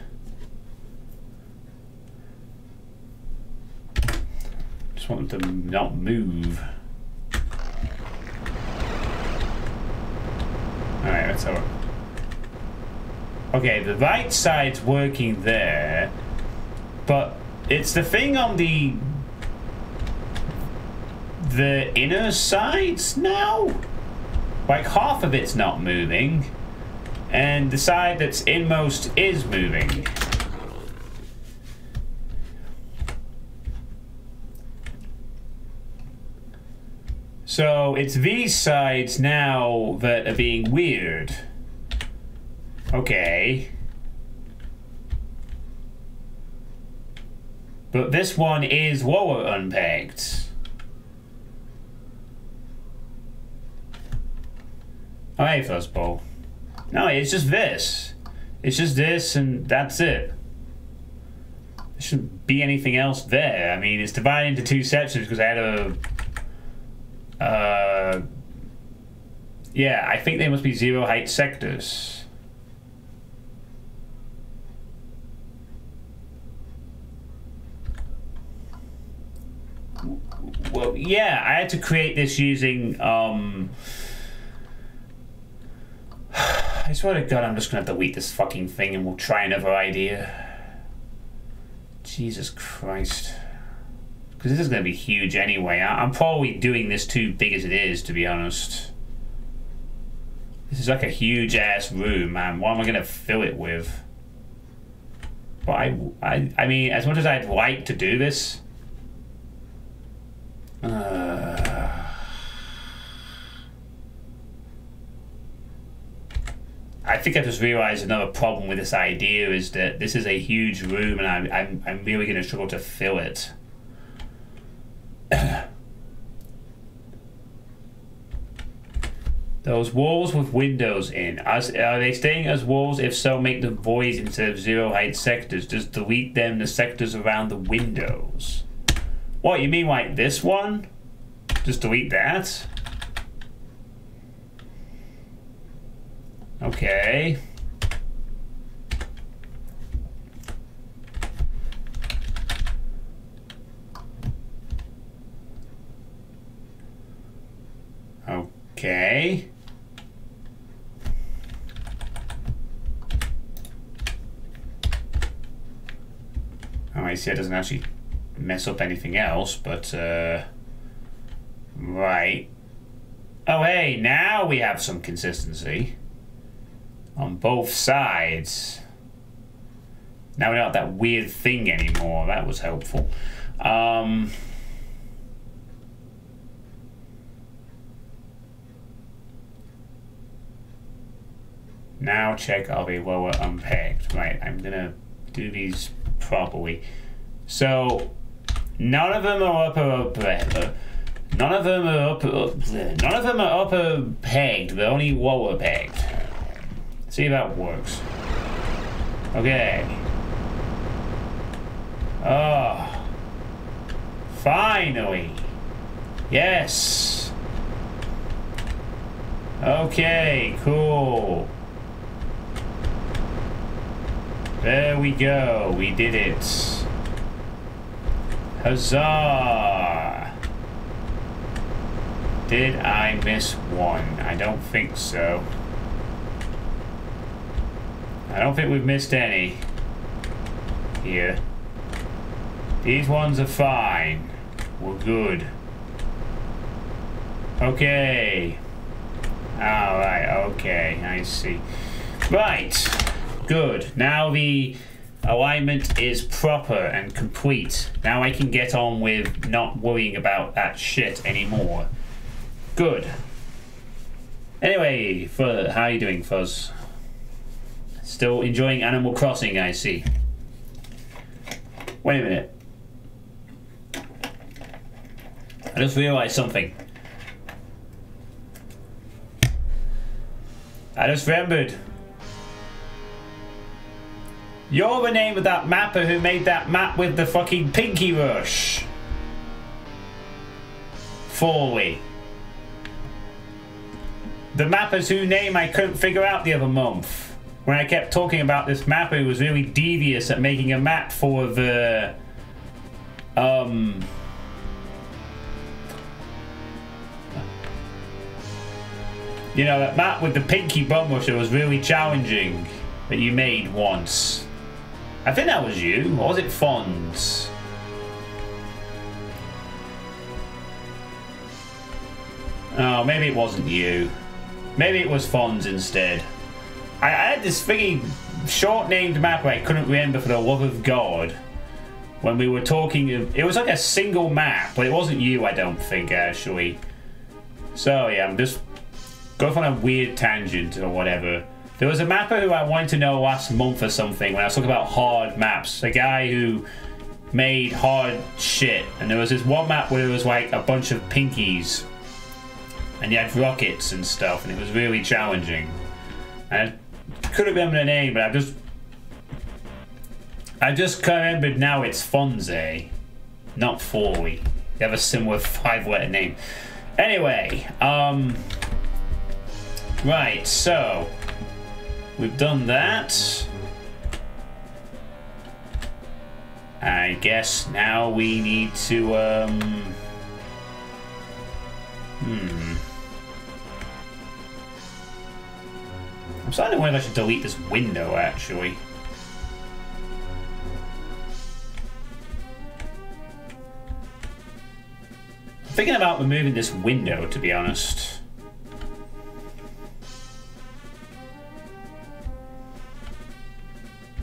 Just want them to not move. Alright, let's have a... Okay, the right side's working there, but it's the thing on the inner sides now? Like half of it's not moving. And the side that's inmost is moving. So it's these sides now that are being weird. Okay. But this one is lower unpegged. Oh, hey, Fuzzball. No, it's just this. It's just this and that's it. There shouldn't be anything else there. I mean, it's divided into two sections because I had a... yeah, I think they must be zero height sectors. Well, yeah, I had to create this using... I swear to God, I'm just gonna delete this fucking thing and we'll try another idea. Jesus Christ. Because this is gonna be huge anyway. I'm probably doing this too big as it is, to be honest. This is like a huge ass room, man. What am I gonna fill it with? But I mean, as much as I'd like to do this... I think I just realized another problem with this idea is that this is a huge room and I'm really going to struggle to fill it. Those walls with windows in, are they staying as walls? If so, make them voids instead of zero height sectors. Just delete them, the sectors around the windows. What, you mean like this one? Just delete that? Okay. Okay. Oh, I see it doesn't actually mess up anything else, but, right. Oh, hey, now we have some consistency. On both sides. Now we don't have that weird thing anymore. That was helpful. Now check are they lower unpegged. Right, I'm gonna do these properly. So none of them are upper none of them are upper pegged, they're only lower pegged. See if that works. Okay. Oh. Finally. Yes. Okay, cool. There we go. We did it. Huzzah. Did I miss one? I don't think so. I don't think we've missed any here. These ones are fine. We're good. Okay. Alright, okay, I see. Right. Good. Now the alignment is proper and complete. Now I can get on with not worrying about that shit anymore. Good. Anyway, how are you doing, Fuzz? Still enjoying Animal Crossing, I see. Wait a minute. I just realized something. I just remembered. You're the name of that mapper who made that map with the fucking Pinky Rush. Foley. The mapper's whose name I couldn't figure out the other month. When I kept talking about this mapper who was really devious at making a map for the... You know, that map with the Pinky Bum Rusher was really challenging that you made once. I think that was you, or was it Fonz? Oh, maybe it wasn't you. Maybe it was Fonz instead. I had this thingy short-named map I couldn't remember for the love of God. When we were talking, it was like a single map, but it wasn't you, I don't think, actually. So yeah, I'm just going on a weird tangent or whatever. There was a mapper who I wanted to know last month or something when I was talking about hard maps. A guy who made hard shit. And there was this one map where it was like a bunch of pinkies. And you had rockets and stuff, and it was really challenging. And I couldn't remember the name, but I just remembered now it's Fonze, not Foley. They have a similar 5-letter name. Anyway, right, so we've done that. I guess now we need to, I'm starting to wonder if I should delete this window, actually. I'm thinking about removing this window, to be honest.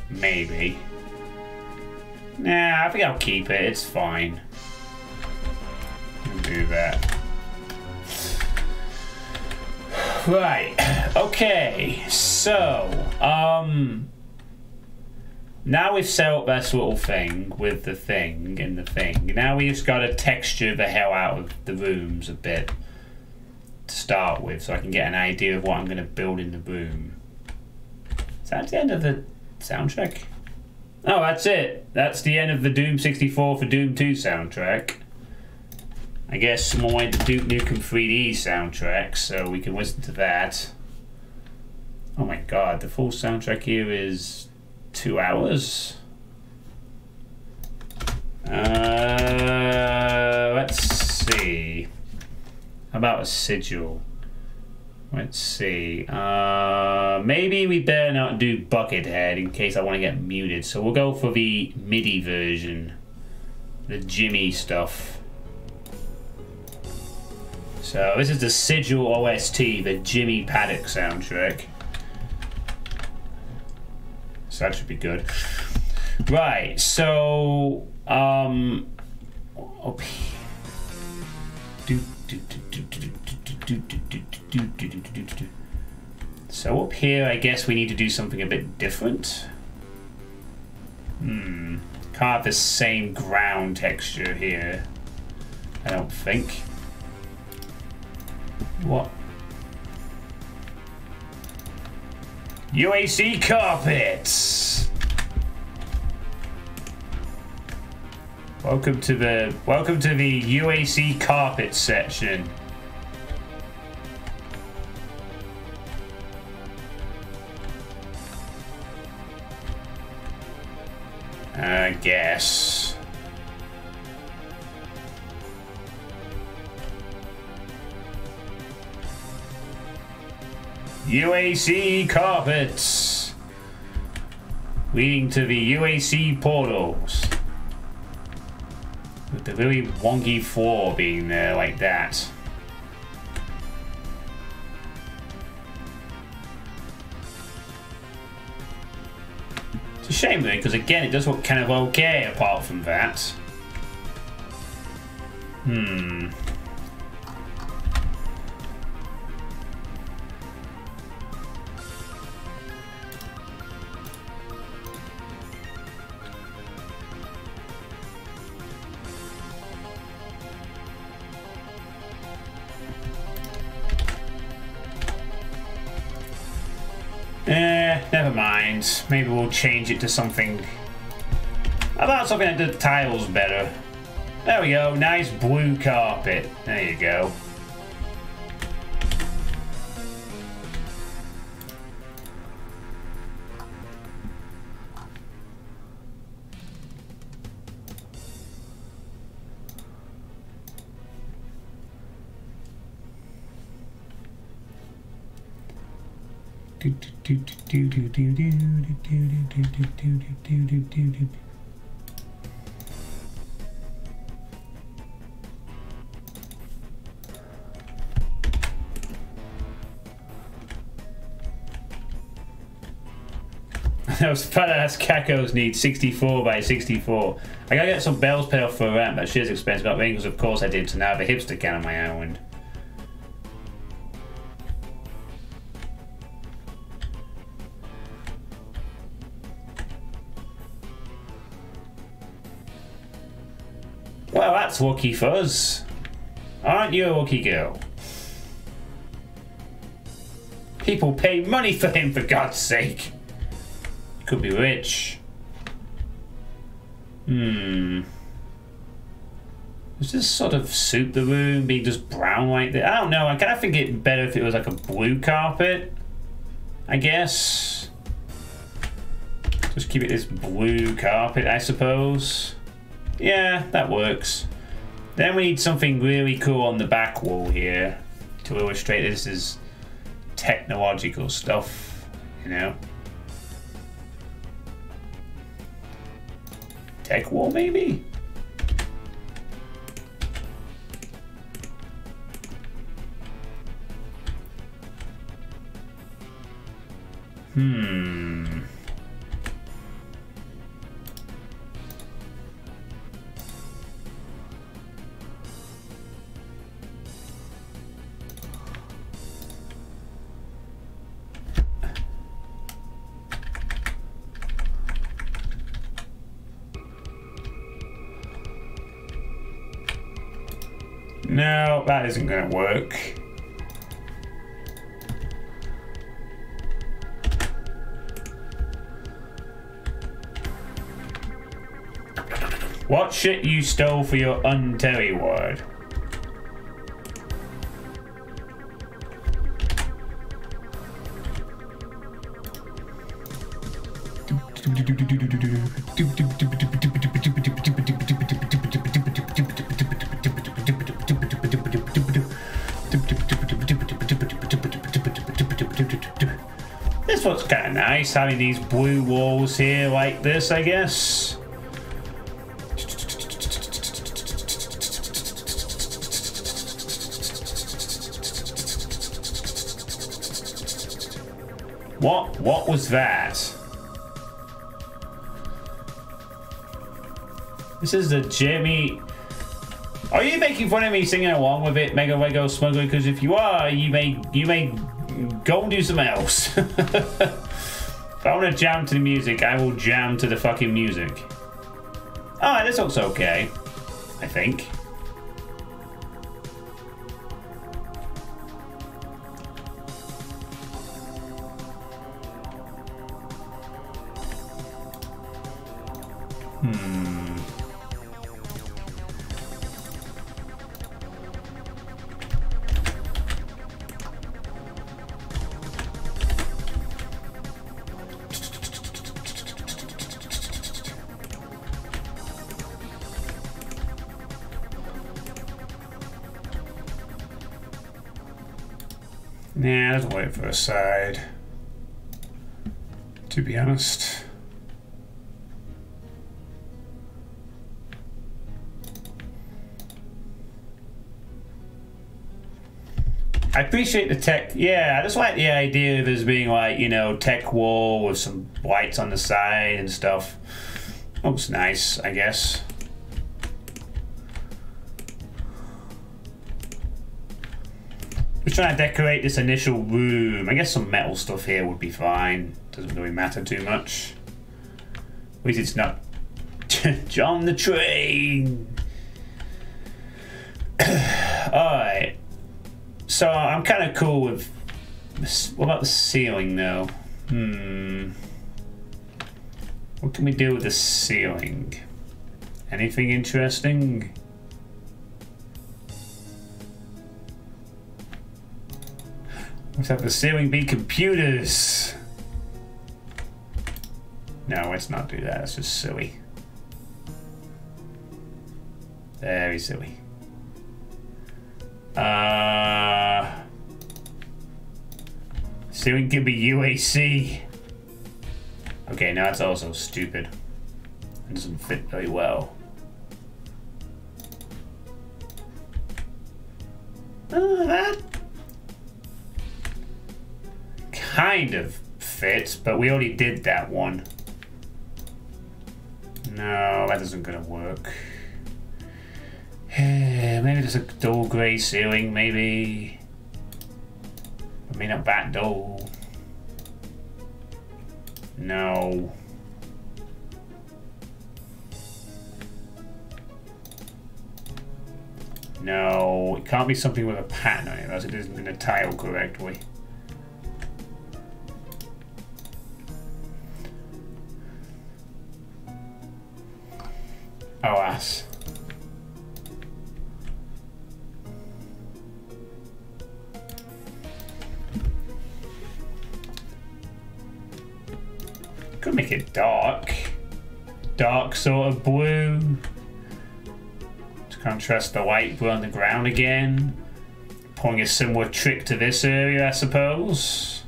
Maybe. Nah, I think I'll keep it. It's fine. I'll do that. Right. Okay. So, now we've set up this little thing with the thing and the thing. Now we just got to texture the hell out of the rooms a bit to start with, so I can get an idea of what I'm going to build in the room. Is that the end of the soundtrack? Oh, that's it. That's the end of the Doom 64 for Doom 2 soundtrack. I guess someone wanted the Duke Nukem 3D soundtrack, so we can listen to that. Oh my god, the full soundtrack here is 2 hours. Let's see. How about a sigil? Let's see. Maybe we better not do Buckethead in case I want to get muted. So we'll go for the MIDI version. The Jimmy stuff. So this is the Sigil OST, the Jimmy Paddock soundtrack. So that should be good. Right, so so up here, I guess we need to do something a bit different. Can't have the same ground texture here, I don't think. What? UAC carpets. Welcome to the UAC carpet section. I guess. UAC carpets leading to the UAC portals, with the really wonky floor being there like that. shame really, because again, it does look kind of okay apart from that. Hmm. Never mind. Maybe we'll change it to something. How about something that does tiles better? There we go. Nice blue carpet. There you go. Those fat-ass cacos need 64 by 64. I gotta get some bells paid off for rent, but shit's expensive. Got rings, of course I did, so now I have a hipster can on my own. Well, that's lucky fuzz. Aren't you a lucky girl? People pay money for him, for God's sake. Could be rich. Does this sort of suit the room, being just brown like that? I don't know. I kind of think it'd better if it was like a blue carpet, I guess. Just keep it this blue carpet, I suppose. Yeah, that works. Then we need something really cool on the back wall here to illustrate this is technological stuff, you know? Tech wall, maybe? No, that isn't going to work. What shit you stole for your Untitled word? This looks kind of nice, having these blue walls here like this, I guess. What was that? This is the Jimmy. Are you making fun of me singing along with it, Mega Lego Smuggler? Because if you are, you may go and do something else. If I want to jam to the music, I will jam to the fucking music. Alright, this looks okay, I think. Nah, doesn't work for a side, to be honest. I appreciate the tech. Yeah, I just like the idea of this being like, you know, tech wall with some lights on the side and stuff. Looks nice, I guess. Just trying to decorate this initial room. I guess some metal stuff here would be fine. Doesn't really matter too much. At least it's not John the Train. Alright. So I'm kind of cool with... What about the ceiling though? What can we do with the ceiling? Anything interesting? Let's have the ceiling be computers. No, let's not do that. That's just silly. Very silly. Ceiling can be UAC. Okay, now it's also stupid. It doesn't fit very well. That kind of fits, but we already did that one. No, that isn't gonna work. Maybe there's a dull grey ceiling, maybe. I mean, a bat dull. No. No, it can't be something with a pattern on it, else it isn't going to tile correctly. Alas. Could make it dark. Dark sort of blue. To contrast the light blue on the ground again. Pulling a similar trick to this area, I suppose.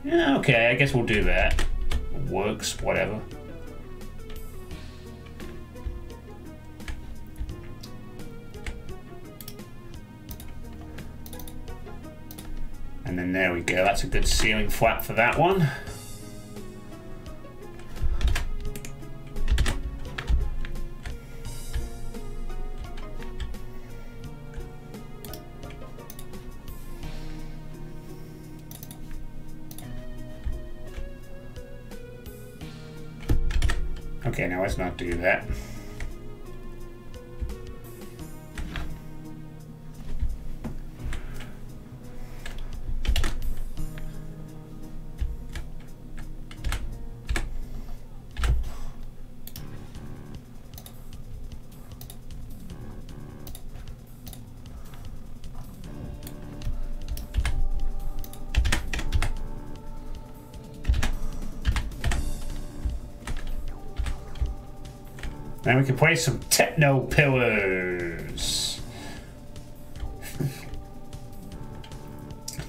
Yeah, okay, I guess we'll do that. Works, whatever. And then there we go, that's a good ceiling flap for that one. Okay, now let's not do that. Now we can place some techno pillars.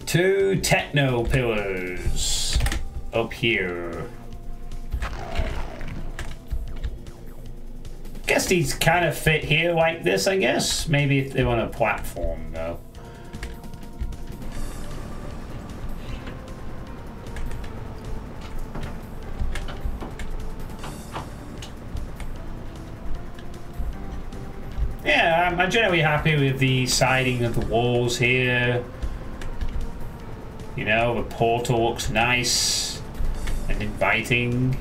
2 techno pillars up here. Guess these kind of fit here like this, I guess. Maybe if they're on a platform though. Yeah, I'm generally happy with the siding of the walls here. You know, the portal looks nice and inviting.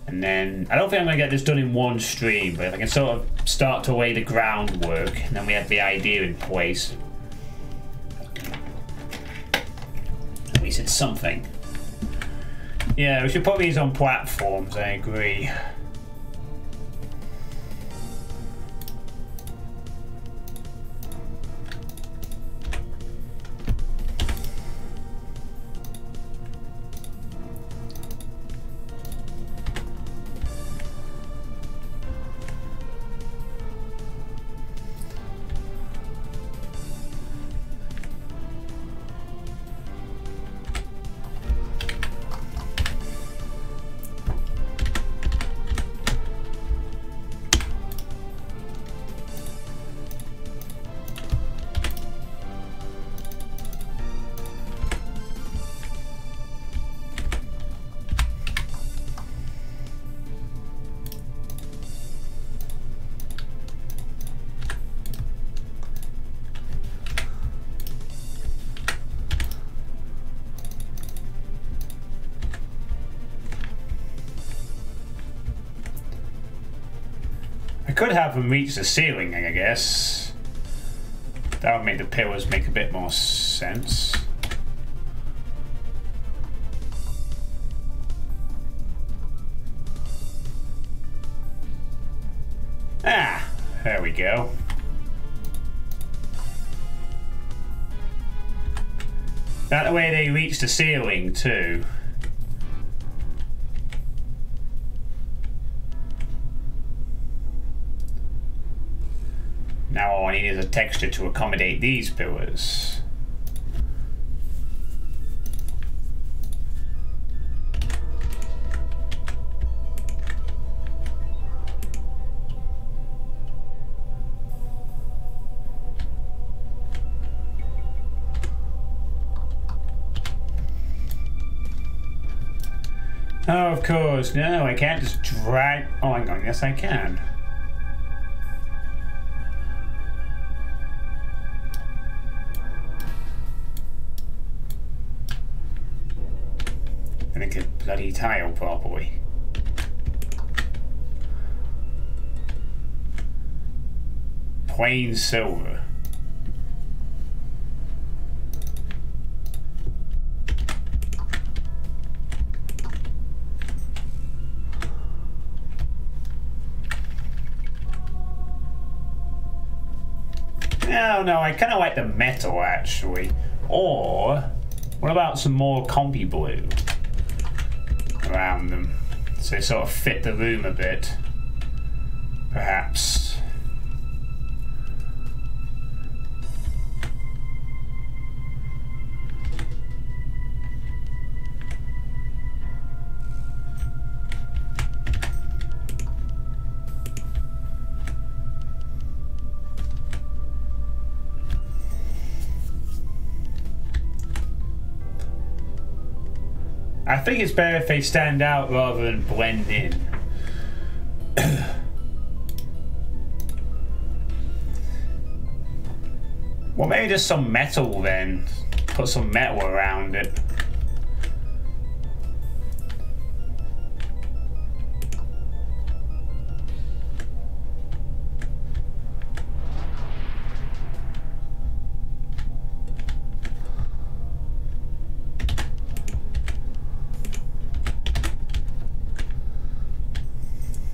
And then, I don't think I'm going to get this done in one stream, but if I can sort of start to lay the groundwork, and then we have the idea in place. At least it's something. Yeah, we should put these on platforms, I agree. I could have them reach the ceiling, I guess. That would make the pillars make a bit more sense. Ah, there we go. That way they reach the ceiling too. Now all I need is a texture to accommodate these pillars. Oh, of course. No, I can't just drag... Oh, hang on. Yes, I can. And it could bloody tile properly. Plain silver. No, I kind of like the metal actually. Or, what about some more compy blue around them? So they sort of fit the room a bit, perhaps. I think it's better if they stand out rather than blend in. Well, maybe just some metal then. Put some metal around it.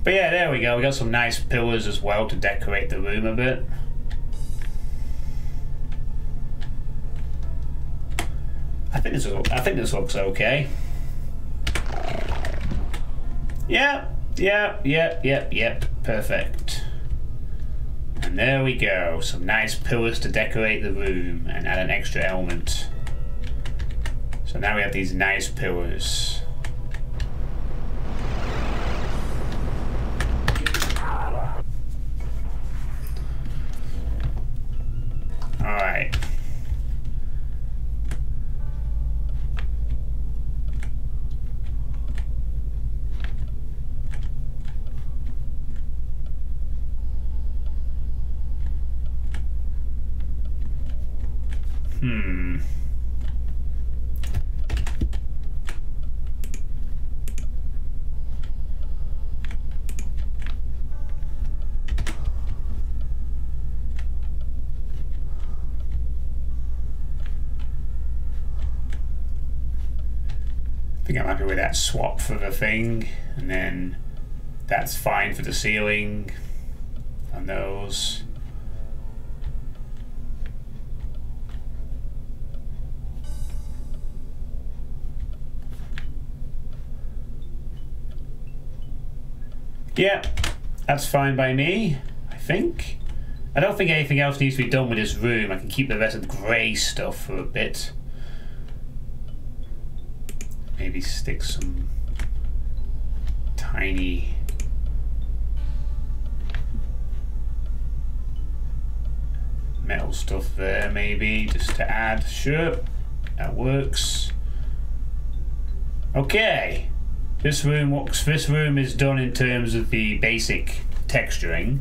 But yeah, there we go. We got some nice pillars as well to decorate the room a bit. I think this looks okay. Yep. Perfect. And there we go. Some nice pillars to decorate the room and add an extra element. So now we have these nice pillars. Alright. I think I'm happy with that swap for the thing, and then that's fine for the ceiling on those. Yeah, that's fine by me, I think. I don't think anything else needs to be done with this room. I can keep the rest of the grey stuff for a bit. Maybe stick some tiny metal stuff there, maybe, just to add. Sure, that works. Okay, this room is done in terms of the basic texturing.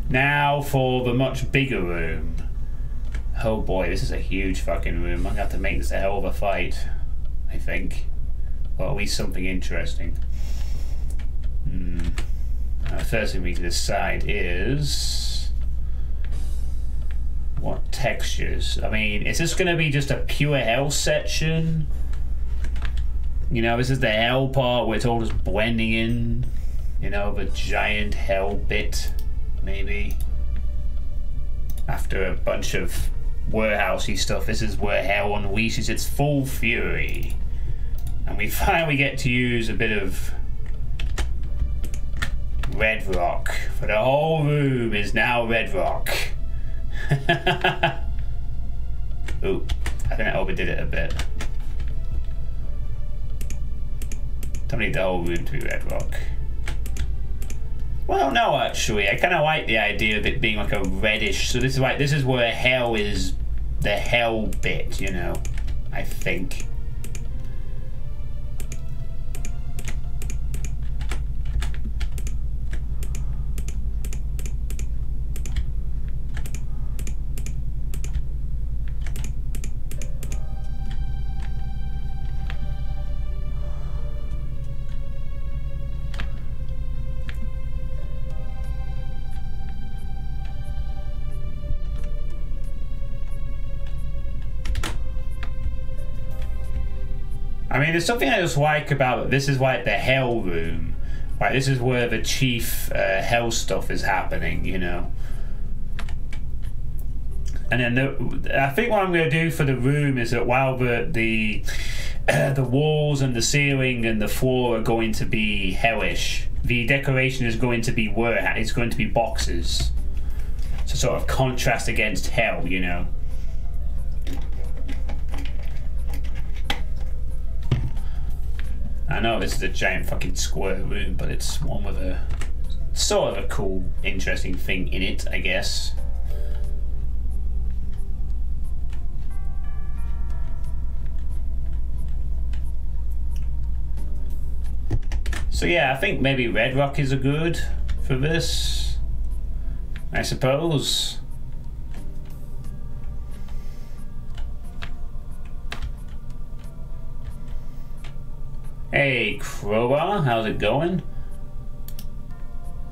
Now for the much bigger room. Oh boy, this is a huge fucking room. I'm gonna have to make this a hell of a fight, I think. Or at least something interesting. First thing we need to decide is what textures. I mean, is this going to be just a pure hell section? You know, this is the hell part where it's all just blending in. You know, the giant hell bit, maybe. After a bunch of warehousey stuff, this is where hell unleashes its full fury. And we finally get to use a bit of red rock. For the whole room is now red rock. Ooh, I think I overdid it a bit. Don't need the whole room to be red rock. Well, no, actually, I kind of like the idea of it being like a reddish. So this is where hell is, the hell bit, you know. I think. I mean, there's something I just like about this is like the hell room. Like, this is where the chief hell stuff is happening, you know. And then I think what I'm going to do for the room is that while the walls and the ceiling and the floor are going to be hellish, the decoration is going to be it's going to be boxes. So sort of contrast against hell, you know. I know this is a giant fucking square room, but it's one with a sort of a cool, interesting thing in it, I guess. So yeah, I think maybe red rock is a good for this, I suppose. Hey, crowbar, how's it going?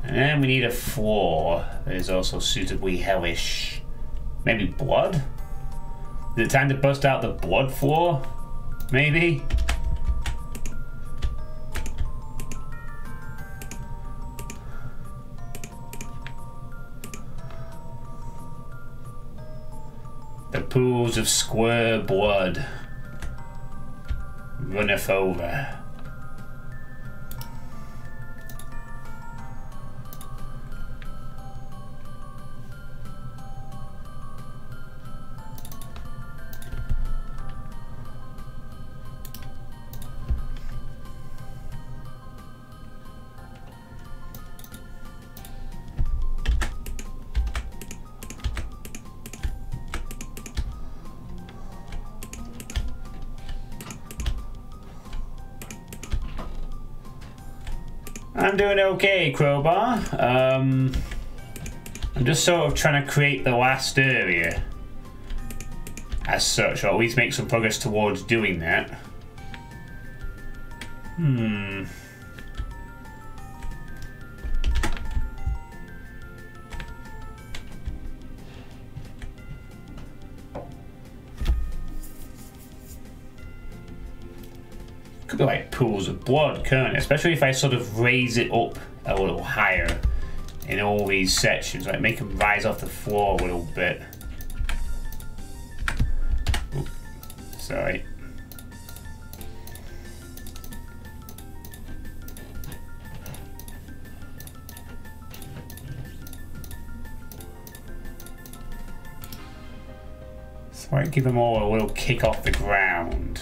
And then we need a floor that is also suitably hellish. Maybe blood? Is it time to bust out the blood floor? Maybe? The pools of square blood runneth over. I'm doing okay, crowbar. I'm just sort of trying to create the last area as such, or at least make some progress towards doing that. Could be like pools of blood, can't it? Especially if I sort of raise it up a little higher in all these sections, like make them rise off the floor a little bit. Ooh, sorry. So I give them all a little kick off the ground.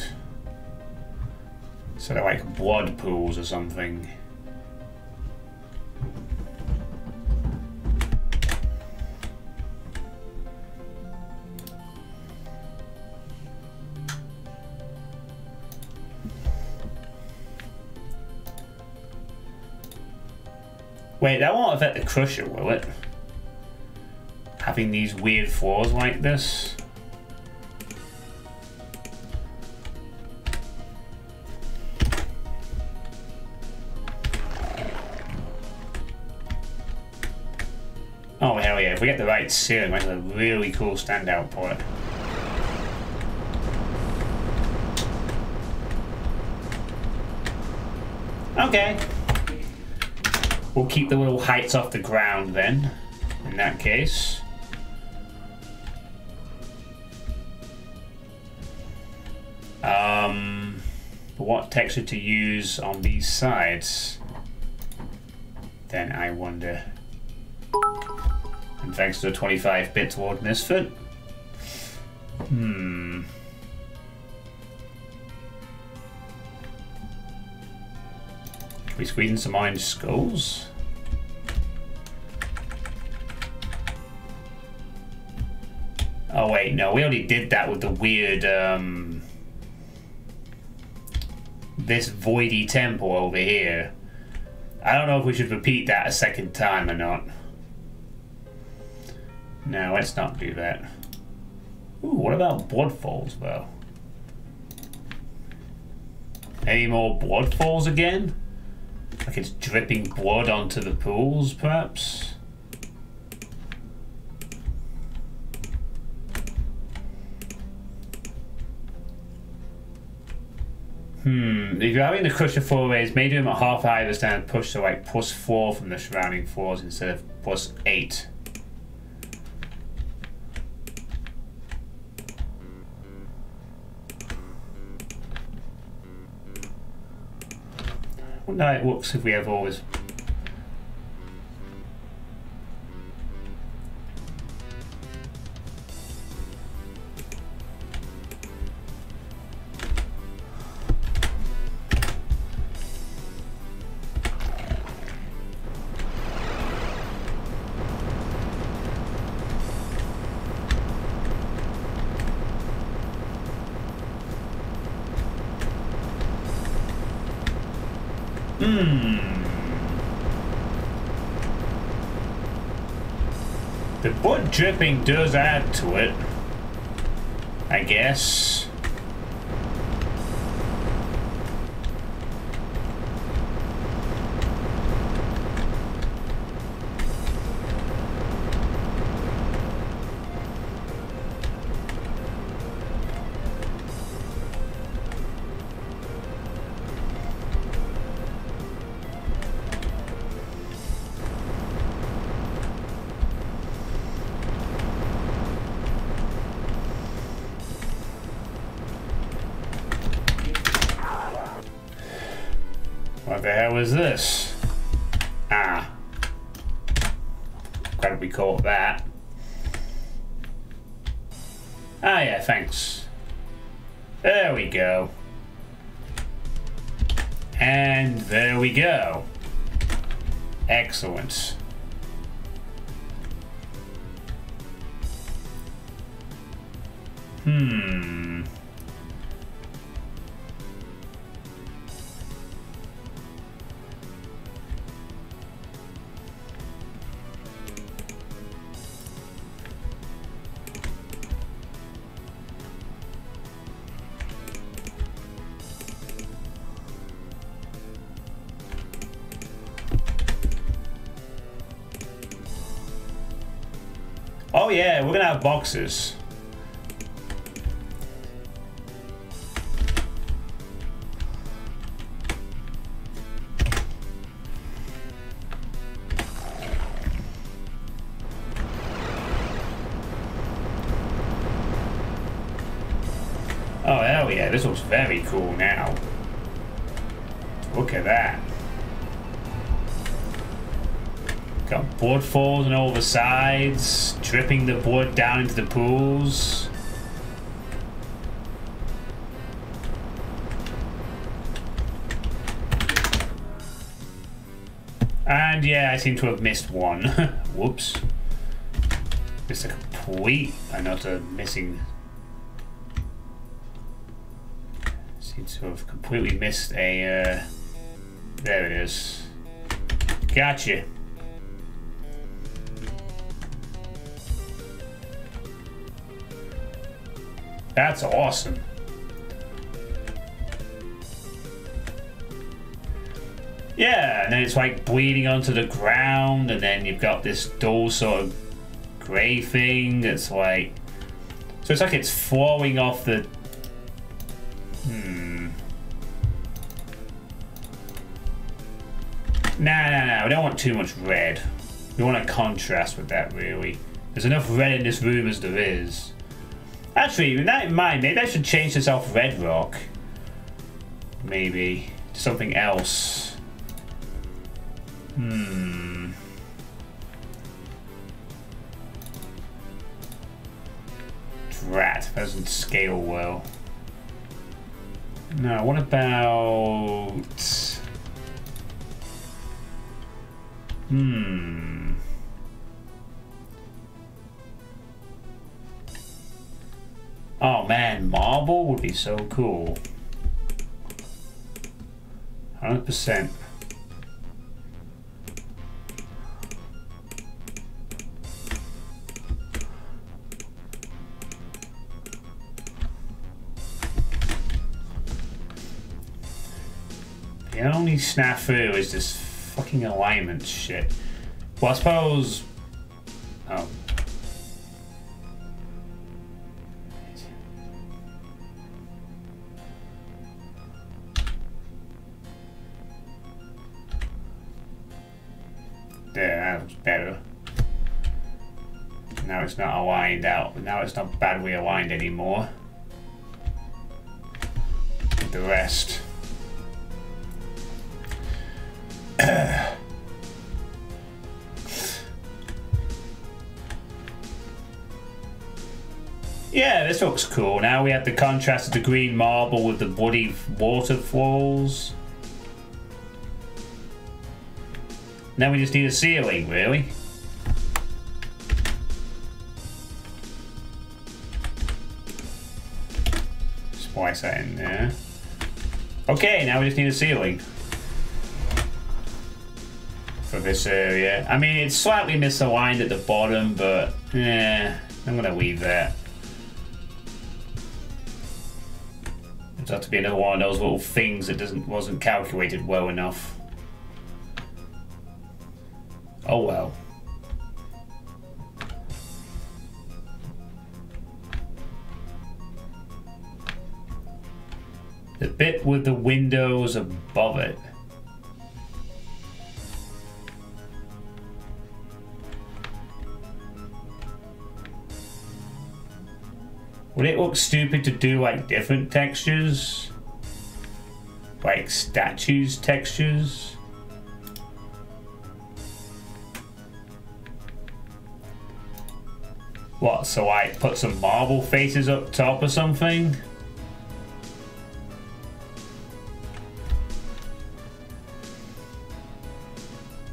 So they're like blood pools or something. Wait, that won't affect the crusher, will it? Having these weird floors like this? Oh, hell yeah. If we get the right ceiling, that's a really cool standout point. Okay. We'll keep the little heights off the ground then, in that case. What texture to use on these sides? Then I wonder. And thanks to the 25-bit toward Misfit. We squeeze in some orange skulls. Oh wait, no, we already did that with the weird this voidy temple over here. I don't know if we should repeat that a second time or not. No, let's not do that. Ooh, what about bloodfalls though? Any more bloodfalls again? Like it's dripping blood onto the pools, perhaps? If you're having the crusher floor raised, may do them at half height this time and push to like +4 from the surrounding floors instead of +8. I wonder how it looks if we have all this. The blood dripping does add to it, I guess. What the hell is this? Ah. Glad we caught that. Ah yeah, thanks. There we go. And there we go. Excellent. Oh yeah, we're gonna have boxes. Oh hell yeah, this looks very cool now. Look at that. Got blood falls on all the sides, dripping the blood down into the pools. And yeah, I seem to have missed one. Whoops. Just a complete, not a missing. Seem to have completely missed a, there it is. Gotcha. That's awesome. Yeah, and then it's like bleeding onto the ground, and then you've got this dull sort of grey thing that's like... So it's like it's flowing off the... Nah, we don't want too much red. We want a contrast with that, really. There's enough red in this room as there is. Actually, with that in mind, maybe I should change this off red rock. Maybe. To something else. Drat, doesn't scale well. No, what about... Oh man, marble would be so cool. 100%. The only snafu is this fucking alignment shit. Well, I suppose... Oh. There, that was better. Now it's not aligned out. Now it's not badly aligned anymore. With the rest. Yeah, this looks cool. Now we have the contrast of the green marble with the bloody waterfalls. Now we just need a ceiling, really. Splice that in there. Okay, now we just need a ceiling. For this area. I mean, it's slightly misaligned at the bottom, but I'm gonna leave that. It's got to be another one of those little things that wasn't calculated well enough. Oh well. The bit with the windows above it. Would it look stupid to do like different textures? Like statues textures? What, so like put some marble faces up top or something?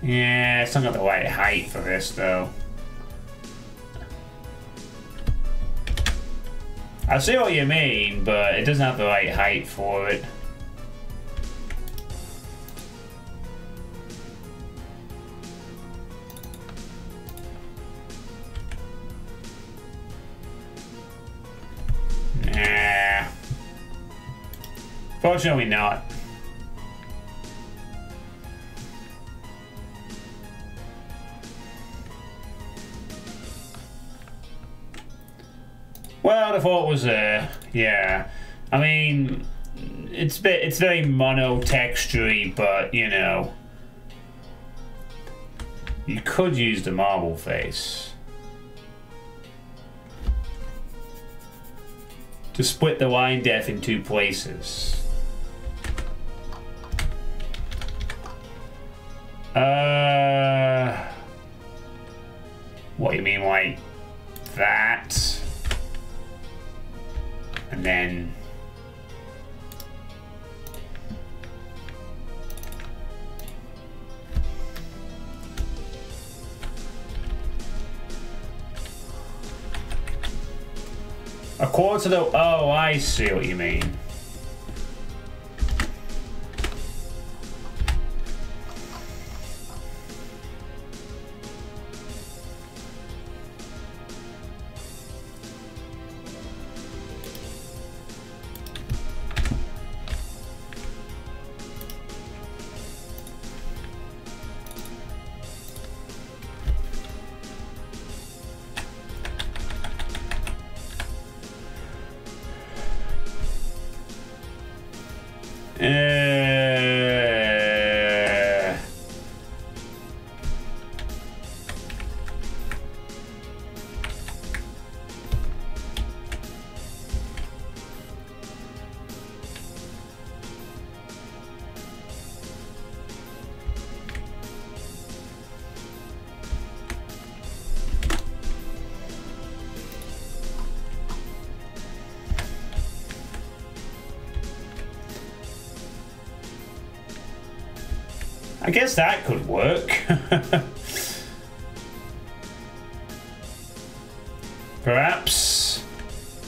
Yeah, it's not got the right height for this though. I see what you mean, but it doesn't have the right height for it. Nah. Fortunately not. Well, the thought was yeah. I mean, it's very mono textury, but you know, you could use the marble face to split the line depth in two places. What do you mean, like that? And then a quarter to the... Oh, I see what you mean. I guess that could work. Perhaps.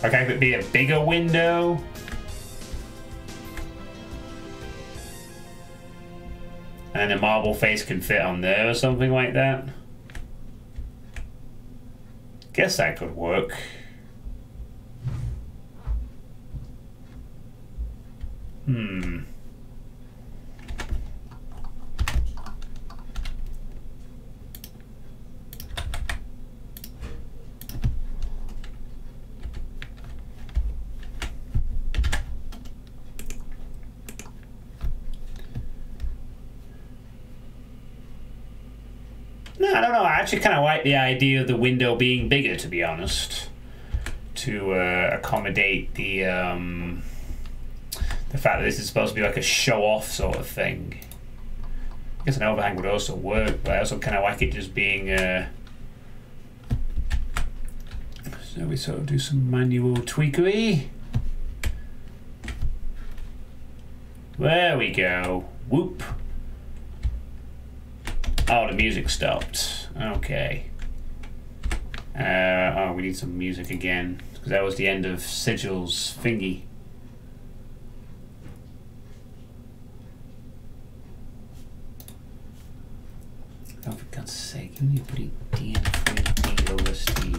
Like, I could be a bigger window. And a marble face can fit on there or something like that. Guess that could work. No, I don't know. I actually kind of like the idea of the window being bigger, to be honest, to accommodate the fact that this is supposed to be like a show-off sort of thing. I guess an overhang would also work, but I also kind of like it just being. So we sort of do some manual tweakery. There we go. Whoop. Oh, the music stopped. Okay. Oh, we need some music again, because that was the end of Sigil's thingy. Oh, for God's sake, give me a pretty damn OST.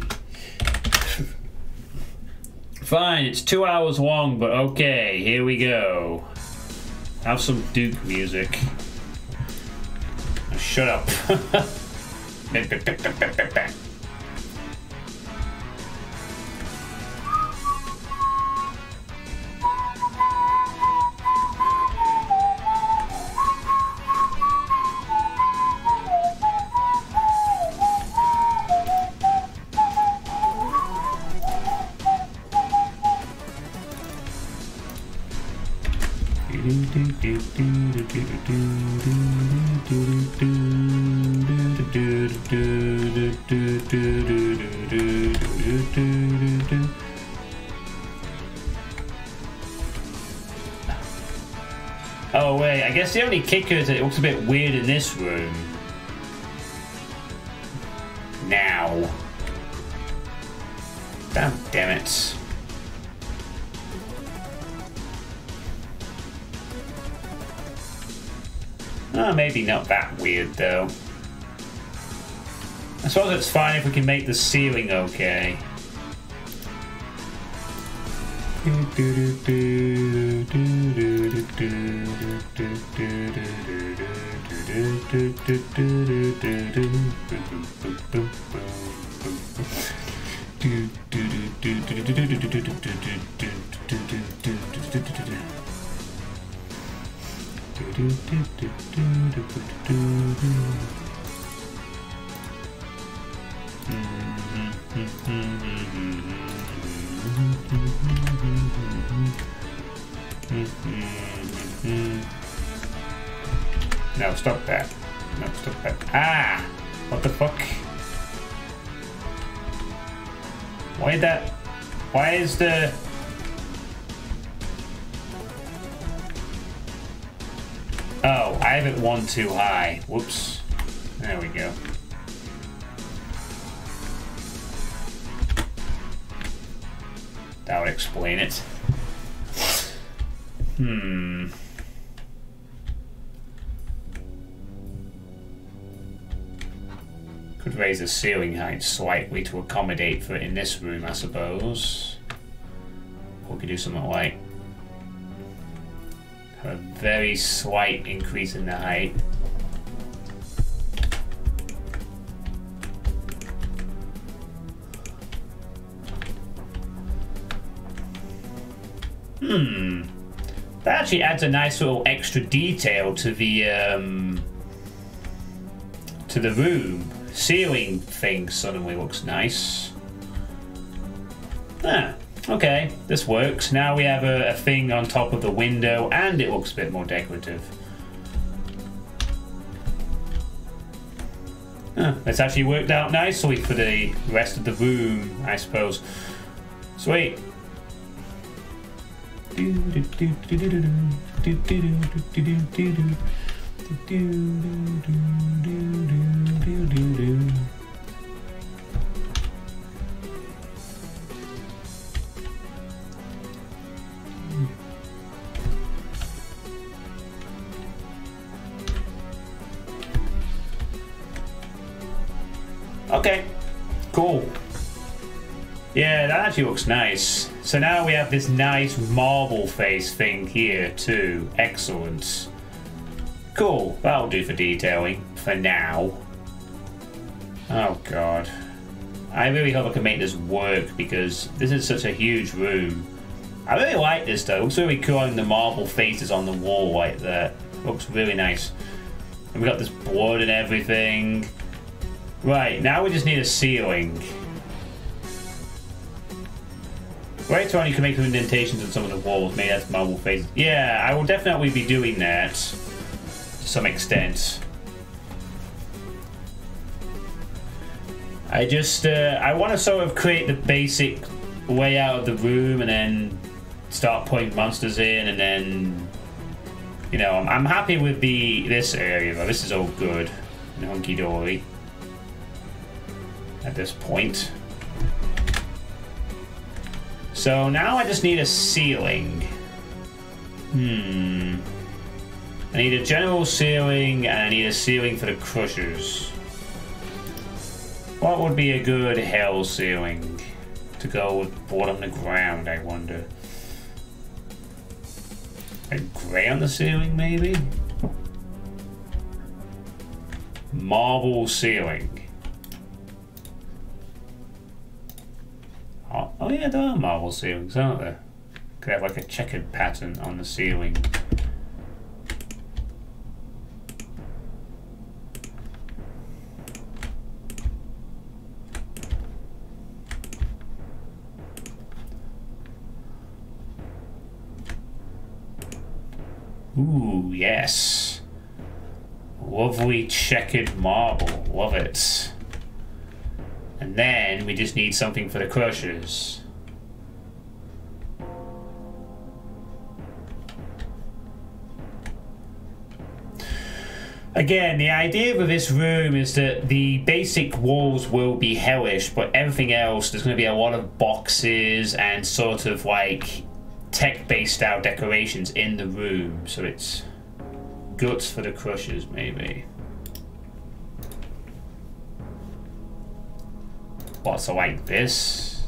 Fine, it's 2 hours long, but okay, here we go. Have some Duke music. Shut up. Oh wait, I guess the only kicker is that it looks a bit weird in this room. Now. Damn it. Oh, maybe not that weird though. I suppose it's fine if we can make the ceiling okay. No, stop that. No, stop that. Ah! What the fuck? Why that? Why is the... Oh, I have it one too high. Whoops. There we go. That would explain it. Could raise the ceiling height slightly to accommodate for it in this room, I suppose. Or we could do something like have a very slight increase in the height. That actually adds a nice little extra detail to the room. Ceiling thing suddenly looks nice. Ah, okay, this works. Now we have a thing on top of the window and it looks a bit more decorative. It's actually worked out nicely for the rest of the room, I suppose. Sweet. Okay, cool. Yeah, that actually looks nice. So now we have this nice marble face thing here too. Excellent. Cool, that'll do for detailing for now. Oh god. I really hope I can make this work because this is such a huge room. I really like this though. It looks really cool having the marble faces on the wall like that. Looks really nice. And we got this blood and everything. Right, now we just need a ceiling. Later on you can make some indentations on some of the walls, maybe that's marble faces. Yeah, I will definitely be doing that to some extent. I just, I want to sort of create the basic layout of the room and then start putting monsters in and then, you know, I'm happy with this area though. This is all good and hunky-dory at this point. So now I just need a ceiling. I need a general ceiling and I need a ceiling for the crushers. What would be a good hell ceiling to go with board on the ground, I wonder? A grey on the ceiling, maybe? Marble ceiling. Oh yeah, there are marble ceilings, aren't there? Could have like a checkered pattern on the ceiling. Ooh, yes. Lovely checkered marble. Love it. And then we just need something for the crushers. Again, the idea with this room is that the basic walls will be hellish, but everything else, there's going to be a lot of boxes and sort of like tech-based style decorations in the room. So it's guts for the crushers, maybe. What, so like this?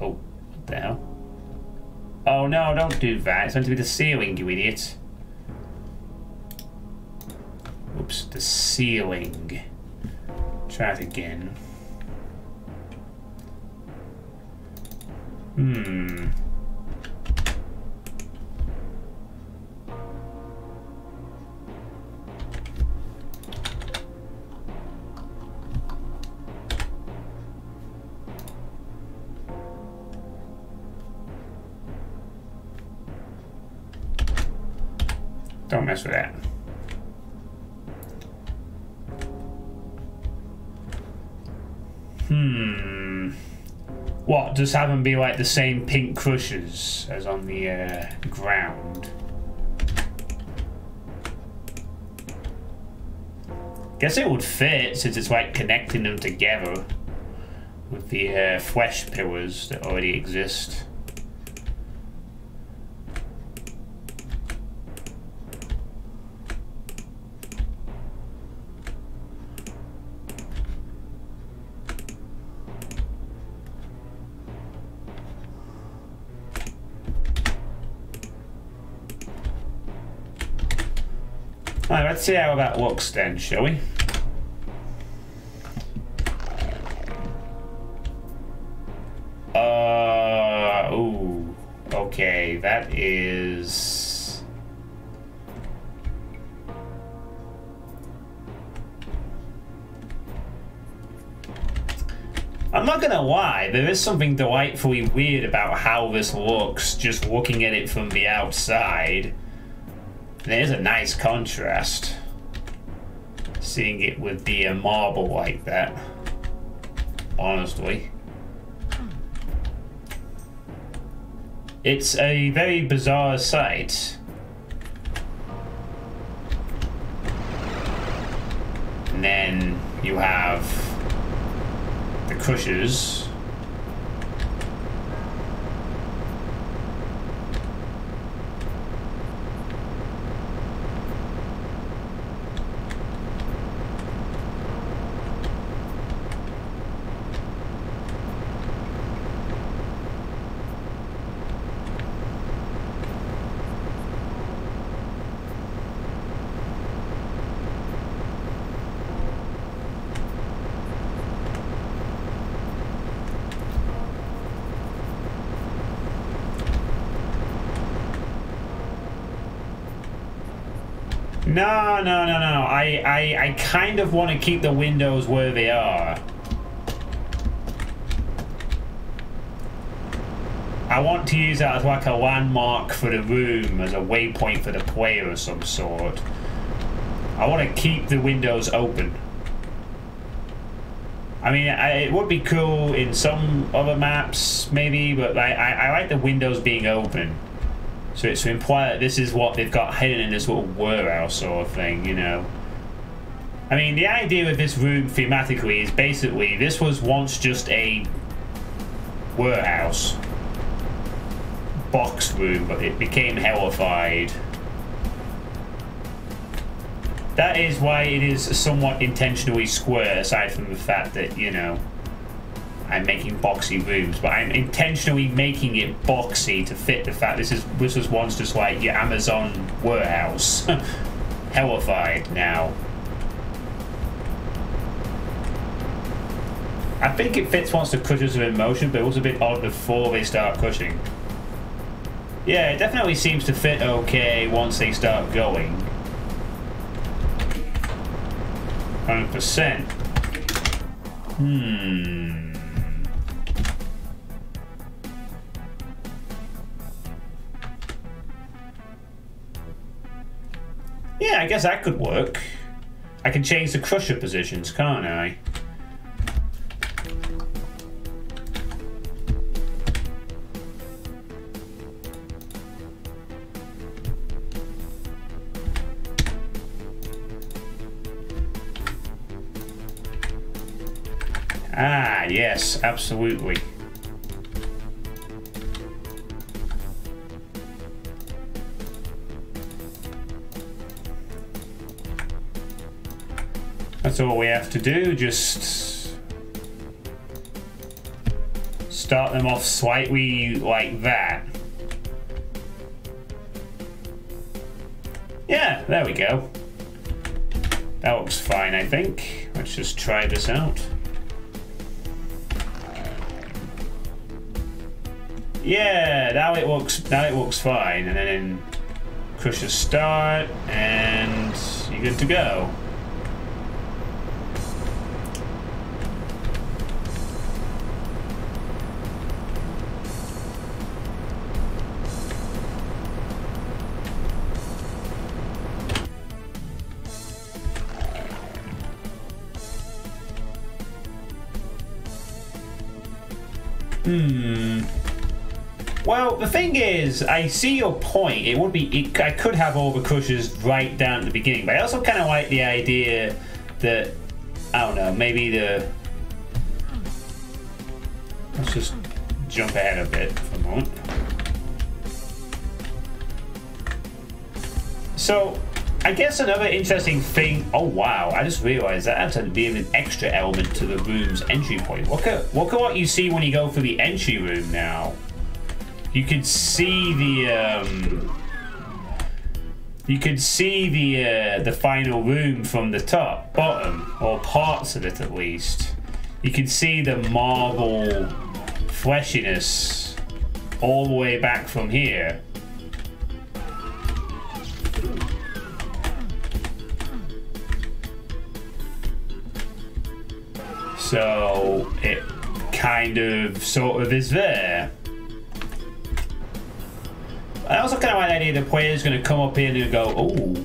Oh, what the hell? Oh no, don't do that. It's meant to be the ceiling, you idiot. Oops, the ceiling. Try it again. Don't mess with that. What, just have them be like the same pink crushers as on the ground? Guess it would fit since it's like connecting them together with the flesh pillars that already exist. Alright, let's see how that looks then, shall we? Ooh. Okay, that is... I'm not gonna lie, there is something delightfully weird about how this looks, just looking at it from the outside. There's a nice contrast, seeing it with the marble like that, honestly. It's a very bizarre sight. then you have the crushers. No. I kind of want to keep the windows where they are. I want to use that as like a landmark for the room, as a waypoint for the player of some sort. I want to keep the windows open. I mean, it would be cool in some other maps, maybe, but I like the windows being open. So it's to imply that this is what they've got hidden in this little warehouse sort of thing, you know. I mean, the idea with this room thematically is basically this was once just a warehouse box room, but it became hellified. That is why it is somewhat intentionally square, aside from the fact that, you know, I'm making boxy rooms, but I'm intentionally making it boxy to fit the fact this was once just like your Amazon warehouse. Hellified now. I think it fits once the crushers are in motion, but it was a bit odd before they start crushing. Yeah, it definitely seems to fit okay once they start going. 100%. Yeah, I guess that could work. I can change the crusher positions, can't I? Ah, yes, absolutely. That's all we have to do, just start them off slightly like that. Yeah, there we go. That looks fine, I think. Let's just try this out. Yeah, now it looks fine, and then crusher start, and you're good to go. Well, the thing is, I see your point. It would be, I could have all the crushers right down at the beginning, but I also kind of like the idea that, I don't know, maybe let's just jump ahead a bit for a moment. So, I guess another interesting thing. Oh wow! I just realised that adds a bit of an extra element to the room's entry point. Look at what you see when you go through the entry room now. You could see the final room from the top, bottom, or parts of it at least. You can see the marble fleshiness all the way back from here. So it kind of sort of is there. I also kind of like the idea the player's going to come up here and go, oh,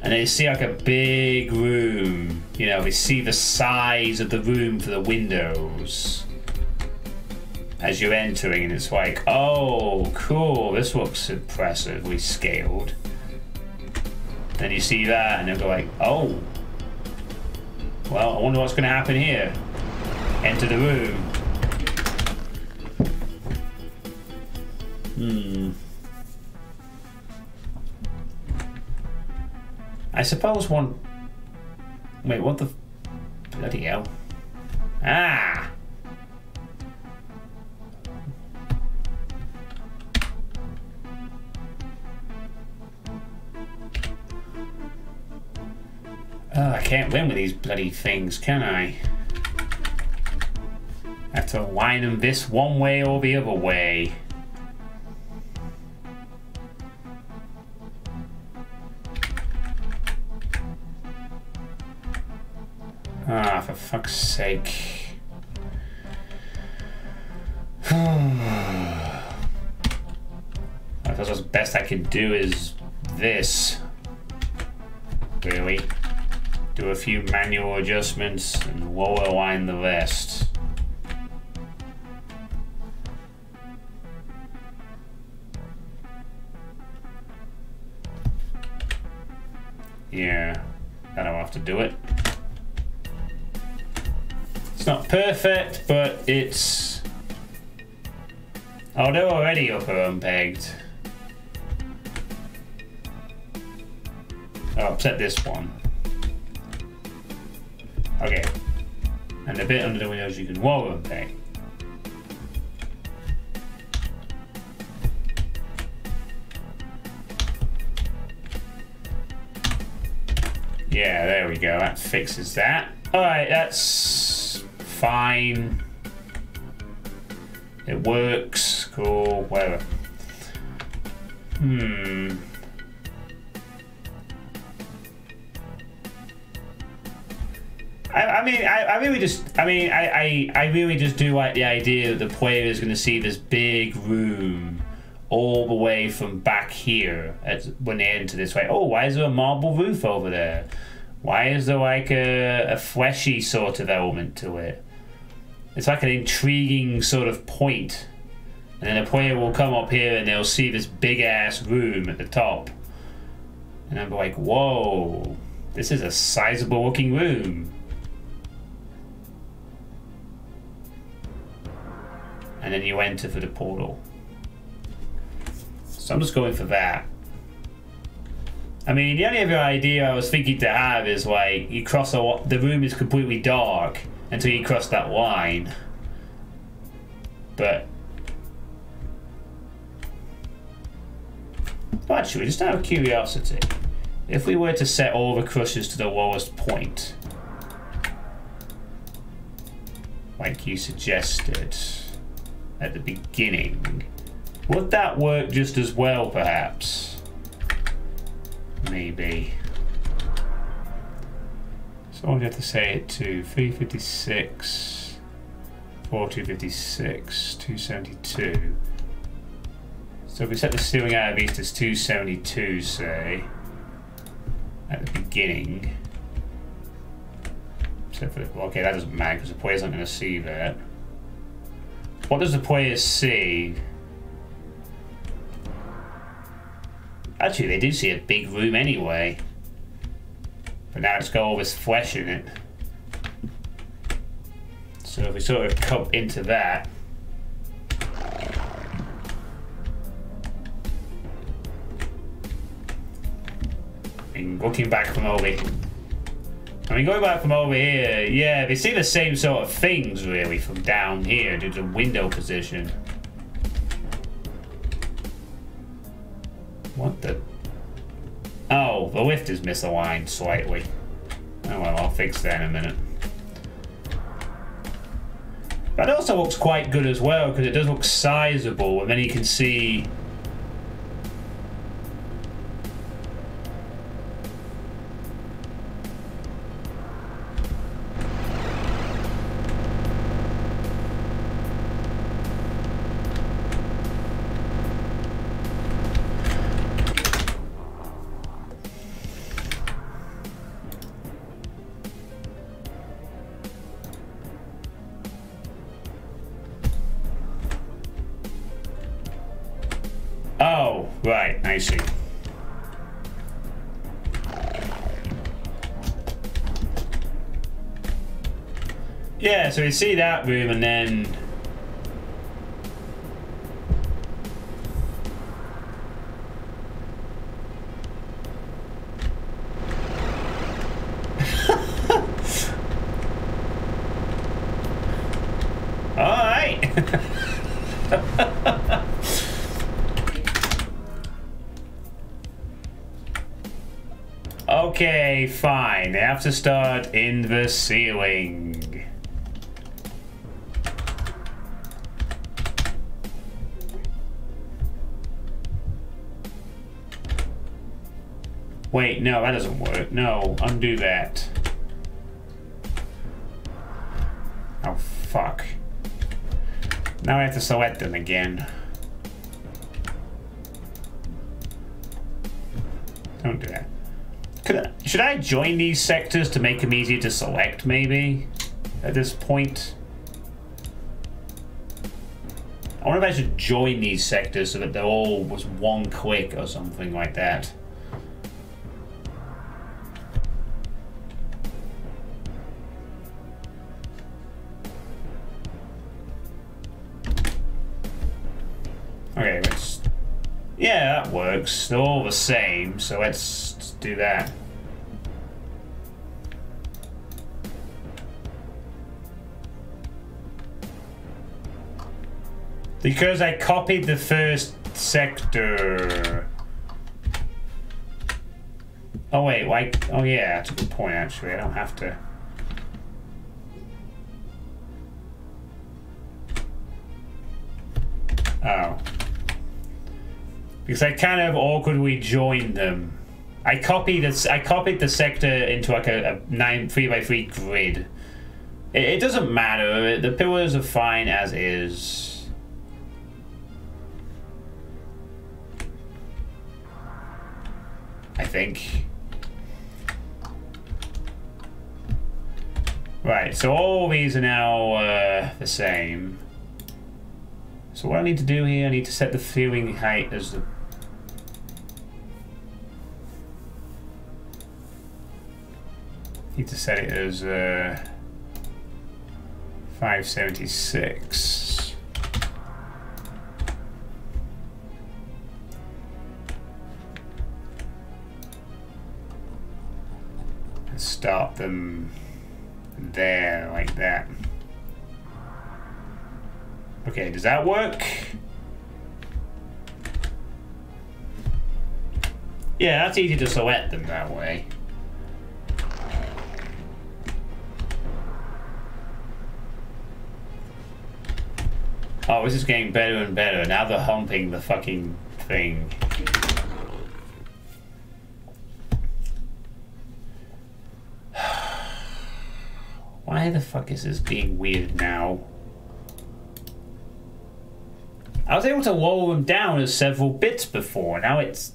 and they see like a big room. You know, they see the size of the room for the windows as you're entering, and it's like, oh, cool, this looks impressively scaled. Then you see that, and they'll go like, oh, Well, I wonder what's going to happen here. Enter the room. I suppose one... Wait, what the... Bloody hell. Ah! Oh, I can't win with these bloody things, can I? I have to align them this one way or the other way. Ah, for fuck's sake. I thought the best I could do is this. Really. Do a few manual adjustments and lower align the rest. Yeah, that'll have to do it. It's not perfect, but it's... Oh, they're already up or unpegged. I'll upset this one. Okay. And the bit under the windows you can wall unpeg. Yeah, there we go. That fixes that. Alright, that's fine. It works. Cool. Whatever. I really just do like the idea that the player is going to see this big room all the way from back here when they enter this way. Oh, why is there a marble roof over there? Why is there like a fleshy sort of element to it? It's like an intriguing sort of point. And then the player will come up here and they'll see this big ass room at the top. And I'm like, whoa, this is a sizable looking room. And then you enter for the portal. So I'm just going for that. I mean, the only other idea I was thinking to have is like, you cross the room is completely dark until you cross that line. But actually, just out of curiosity, if we were to set all the crushers to the lowest point, like you suggested at the beginning, would that work just as well, perhaps? Maybe. So I'm going to have to say it to 356, 4256, 272. So if we set the ceiling out of east as 272, say, at the beginning. Except for okay, that doesn't matter because the player's not going to see that. What does the player see? Actually, they do see a big room anyway. But now it's got all this flesh in it. So if we sort of come into that. And looking back from over here. I mean, going back from over here, yeah, they see the same sort of things, really, from down here due to window position. What the... Oh, the lift is misaligned slightly. Oh well, I'll fix that in a minute. That also looks quite good as well, because it does look sizable, and then you can see... Oh, right, I see. Yeah, so we see that room and then... Alright! Okay, fine. They have to start in the ceiling. Wait, no, that doesn't work. No, undo that. Oh, fuck. Now I have to select them again. Don't do that. Should I join these sectors to make them easier to select, maybe? At this point? I wonder if I should join these sectors so that they're all was one click or something like that. Okay, let's... Yeah, that works. They're all the same, so let's do that. Because I copied the first sector. Oh wait, why? Oh yeah, that's a good point actually. I don't have to. Oh. Because I kind of awkwardly joined them. I copied the sector into like a 3x3 grid. It doesn't matter. The pillars are fine as is. I think. Right, so all these are now the same. So what I need to do here, I need to set the ceiling height as the... Need to set it as 576. And start them there, like that. Okay, does that work? Yeah, that's easy to select them that way. Oh, this is getting better and better. Now they're humping the fucking thing. Why the fuck is this being weird now? I was able to lower them down as several bits before. Now it's...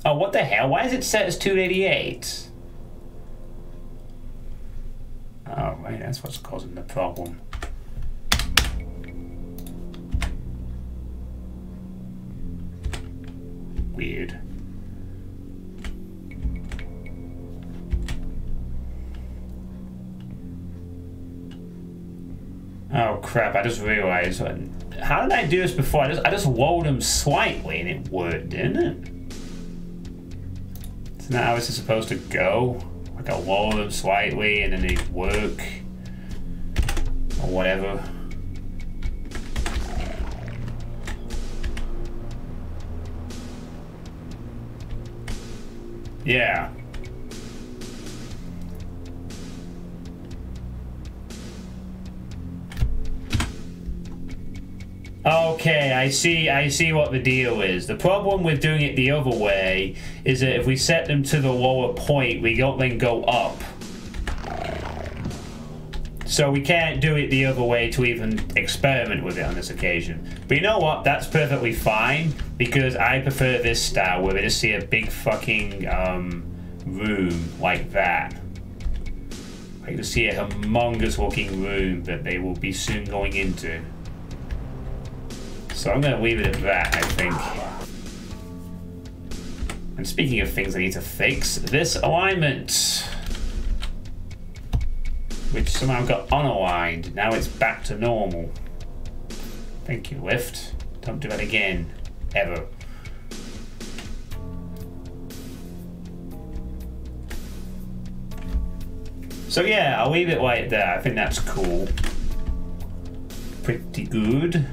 Oh, what the hell? Why is it set as 288? Oh, right, that's what's causing the problem. Weird. Oh crap, I just realized. How did I do this before? I just lowered them slightly and it worked, didn't it? Isn't that how this is supposed to go? Like I lower them slightly and then they work. Or whatever. Yeah. Okay, I see what the deal is. The problem with doing it the other way is that if we set them to the lower point, we don't then go up. So we can't do it the other way to even experiment with it on this occasion. But you know what? That's perfectly fine, because I prefer this style where we just see a big fucking room like that. I can see a humongous looking room that they will be soon going into. So I'm going to leave it at that, I think. And speaking of things I need to fix, this alignment. which somehow got unaligned. Now it's back to normal. Thank you, Lift. Don't do that again. Ever. So yeah, I'll leave it like that. I think that's cool. Pretty good.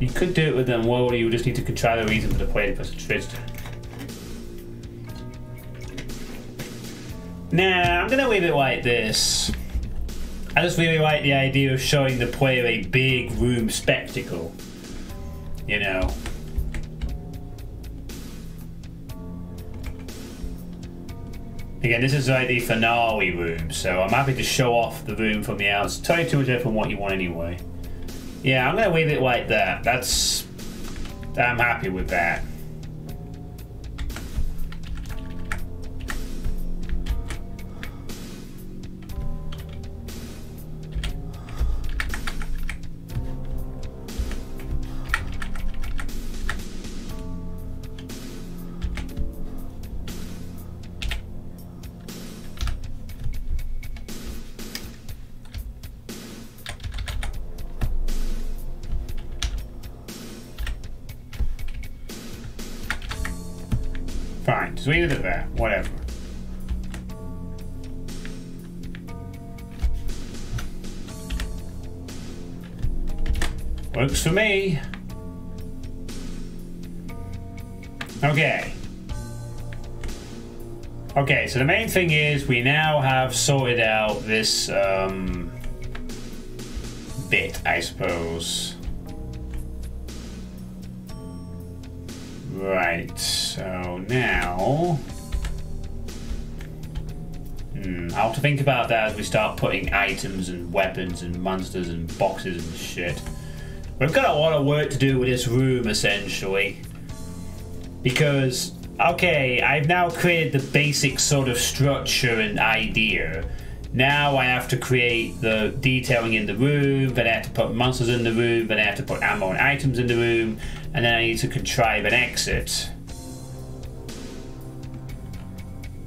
You could do it with them well, you just need to contrive the reason for the player to press a twist. Nah, I'm gonna leave it like this. I just really like the idea of showing the player a big room spectacle. You know. Again, this is like the finale room, so I'm happy to show off the room from the outside. Tell you too much from what you want anyway. Yeah, I'm gonna leave it like that. I'm happy with that. Fine, just leave it at that. Whatever. Works for me. Okay. Okay, so the main thing is we now have sorted out this bit, I suppose. Right, so now I'll have to think about that as we start putting items and weapons and monsters and boxes and shit. We've got a lot of work to do with this room, essentially. Because, okay, I've now created the basic sort of structure and idea. Now I have to create the detailing in the room, then I have to put monsters in the room, then I have to put ammo and items in the room, and then I need to contrive an exit.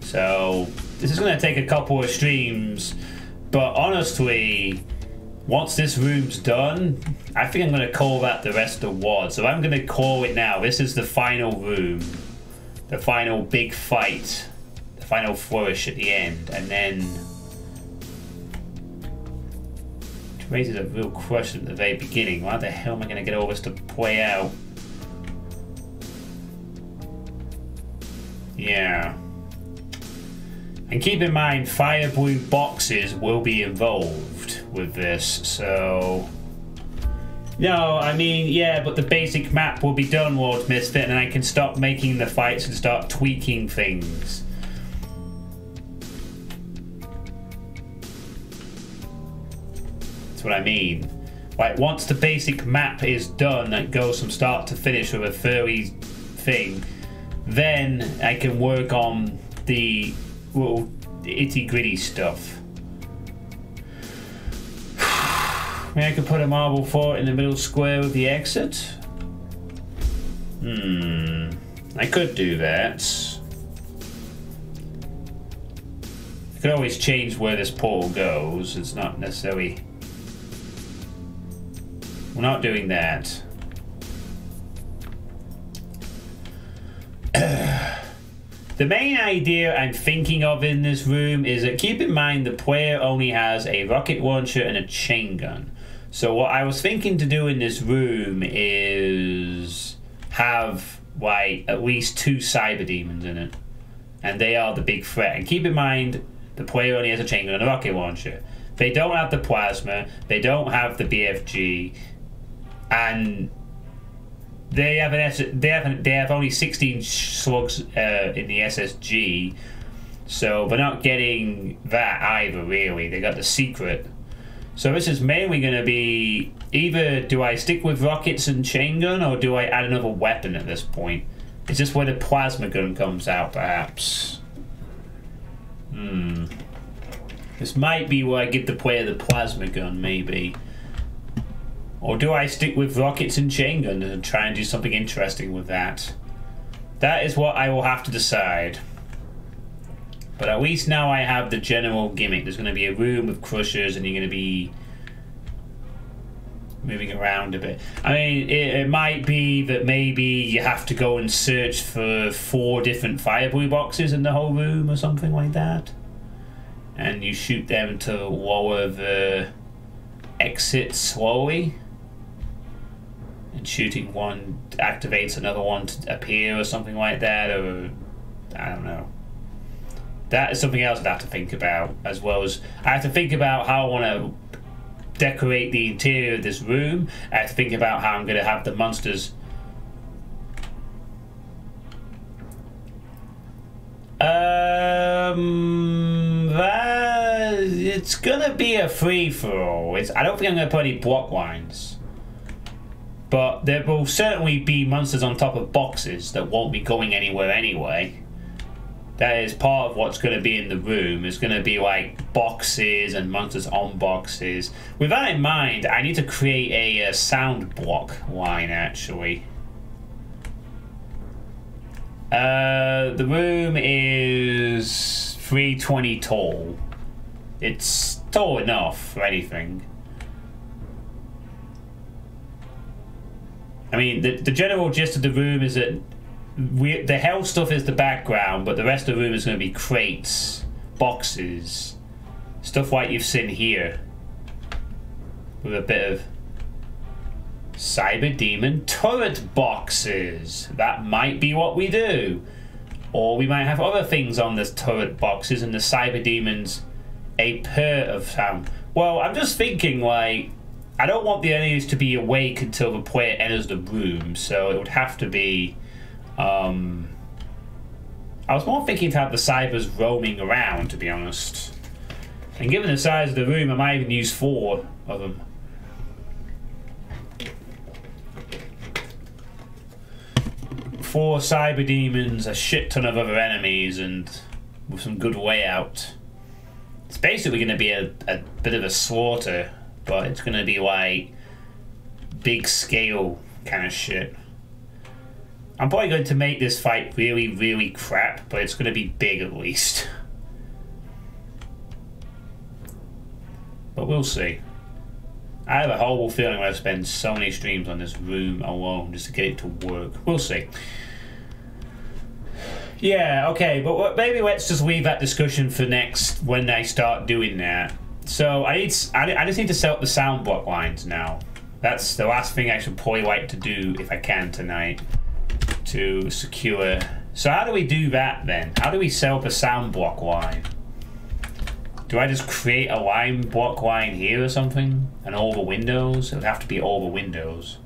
So, this is going to take a couple of streams, but honestly, once this room's done, I think I'm going to call that the rest of the WOD. So I'm going to call it now. This is the final room. The final big fight. The final flourish at the end. And then... which raises a real question at the very beginning. How the hell am I going to get all this to play out? Yeah. And keep in mind, fire blue boxes will be involved with this, so... No, I mean, yeah, but the basic map will be done, Lord Misfit, and I can stop making the fights and start tweaking things. That's what I mean. Like, once the basic map is done, that goes from start to finish with a furry thing, then I can work on the little itty-gritty stuff. Maybe I could put a marble fort in the middle square with the exit? I could do that. I could always change where this portal goes. It's not necessarily... We're not doing that. The main idea I'm thinking of in this room is that, keep in mind, the player only has a rocket launcher and a chain gun. So what I was thinking to do in this room is have, like, at least 2 cyber demons in it. And they are the big threat. And keep in mind, the player only has a chain gun and a rocket launcher. They don't have the plasma, they don't have the BFG, and... They have only 16 slugs in the SSG, so they're not getting that either, really. They got the secret. So this is mainly going to be either do I stick with rockets and chain gun, or do I add another weapon at this point? Is this where the plasma gun comes out, perhaps? This might be where I give the player the plasma gun, maybe. Or do I stick with rockets and chain gun and try and do something interesting with that? That is what I will have to decide. But at least now I have the general gimmick. There's going to be a room with crushers and you're going to be moving around a bit. I mean, it might be that maybe you have to go and search for 4 different firebuoy boxes in the whole room or something like that. And you shoot them to lower the exit slowly. And shooting one activates another one to appear or something like that, or I don't know. That is something else I'd have to think about, as well as I have to think about how I want to decorate the interior of this room. I have to think about how I'm going to have the monsters. It's gonna be a free-for-all. I don't think I'm gonna put any block lines, but there will certainly be monsters on top of boxes that won't be going anywhere anyway. That is part of what's going to be in the room. It's going to be like boxes and monsters on boxes. With that in mind, I need to create a sound block line, actually. The room is 320 tall. It's tall enough for anything. I mean, the general gist of the room is that the hell stuff is the background, but the rest of the room is going to be crates, boxes, stuff like you've seen here, with a bit of Cyber Demon turret boxes. That might be what we do, or we might have other things on this turret boxes and the Cyber Demons a pair of sound. Well, I'm just thinking, like, I don't want the enemies to be awake until the player enters the room, so it would have to be I was more thinking to have the cybers roaming around, to be honest. And given the size of the room, I might even use 4 of them. Four cyber demons, a shit ton of other enemies, and with some good layout. It's basically going to be a bit of a slaughter, but it's going to be like big scale kind of shit. I'm probably going to make this fight really, really crap, but it's going to be big at least. But we'll see. I have a horrible feeling I'm going to spend so many streams on this room alone just to get it to work. We'll see. Yeah, okay, but maybe let's just leave that discussion for next when I start doing that. So I just need to set up the sound block lines now. That's the last thing I should probably like to do if I can tonight. To secure. So how do we do that then? How do we set up a sound block line? Do I just create a line block line here or something? And all the windows? It would have to be all the windows.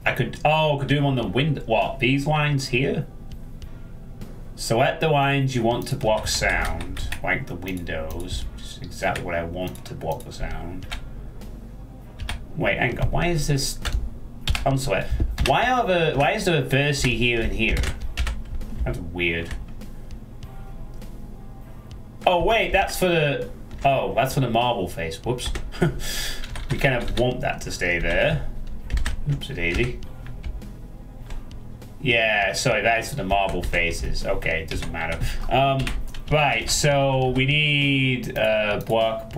I could do them on the window. What? These lines here? Select the lines you want to block sound, like the windows. Which is exactly what I want to block the sound. Wait, hang on. Why is this unselect? Why is there a Versi here and here? That's weird. Oh wait, that's for the that's for the marble face. Whoops. We kind of want that to stay there. Oops, daisy. Yeah, sorry, that's for the marble faces. Okay, it doesn't matter. Right, so we need block.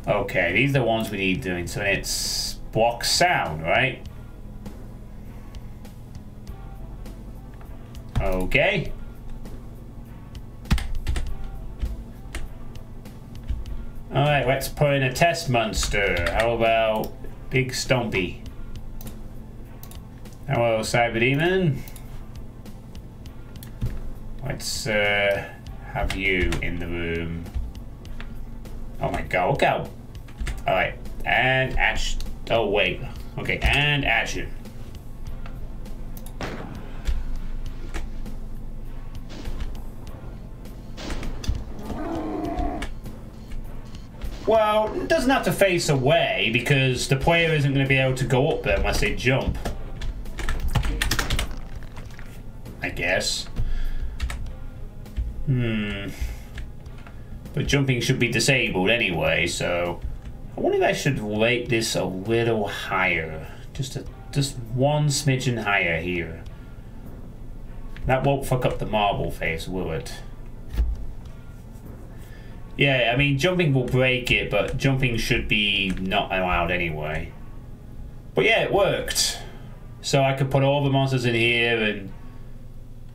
Okay, these are the ones we need doing. So it's block sound, right? Okay. Alright, let's put in a test monster. How about Big Stompy? Hello, Cyber Demon. Let's have you in the room. Oh my god, look out. Alright, and action. Oh, wait. Okay, and action. Well, it doesn't have to face away because the player isn't going to be able to go up there unless they jump. I guess. But jumping should be disabled anyway, so I wonder if I should rate this a little higher. Just one smidgen higher here. That won't fuck up the marble face, will it? Yeah, I mean, jumping will break it, but jumping should be not allowed anyway. But yeah, it worked. So I could put all the monsters in here, and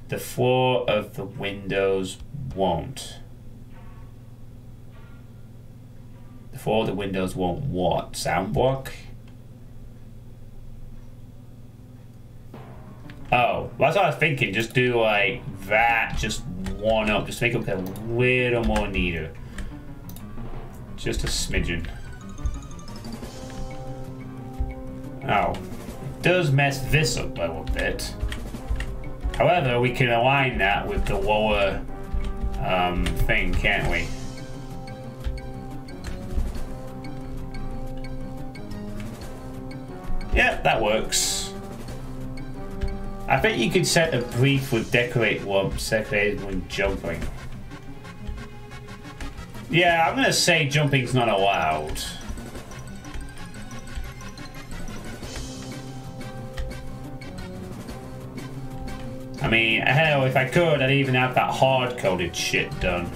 the floor of the windows won't. The floor of the windows won't what? Sound block? Oh, that's what I was thinking. Just do like that, just one up. Just make it look a little more neater. Just a smidgen. Oh, it does mess this up a little bit. However, we can align that with the lower thing, can't we? Yeah, that works. I bet you could set a brief with decorate lumps decorated when jumping. Yeah, I'm gonna say jumping's not allowed. I mean, hell, if I could, I'd even have that hard-coded shit done.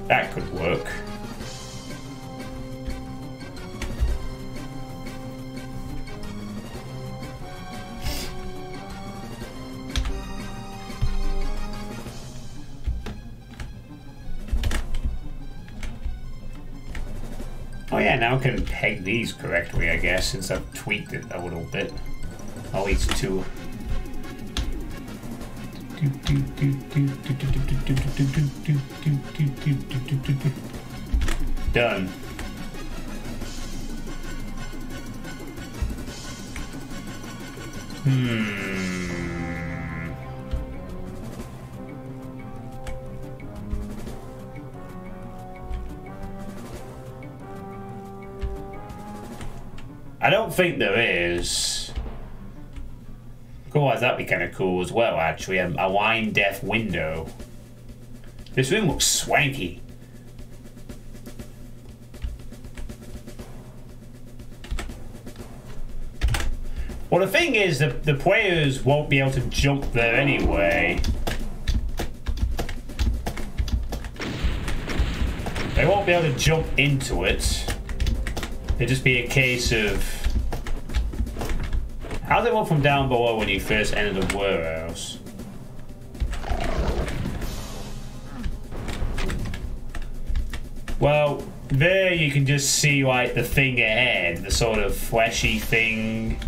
That could work. Oh yeah, now I can peg these correctly, I guess, since I've tweaked it a little bit. At least two. Done. I don't think there is. Otherwise, that'd be kind of cool as well, actually. A line depth window. This room looks swanky. Well, the thing is that the players won't be able to jump there anyway. They won't be able to jump into it. It'd just be a case of... How's it look from down below when you first enter the warehouse? Well, there you can just see like the thing ahead, the sort of fleshy thing.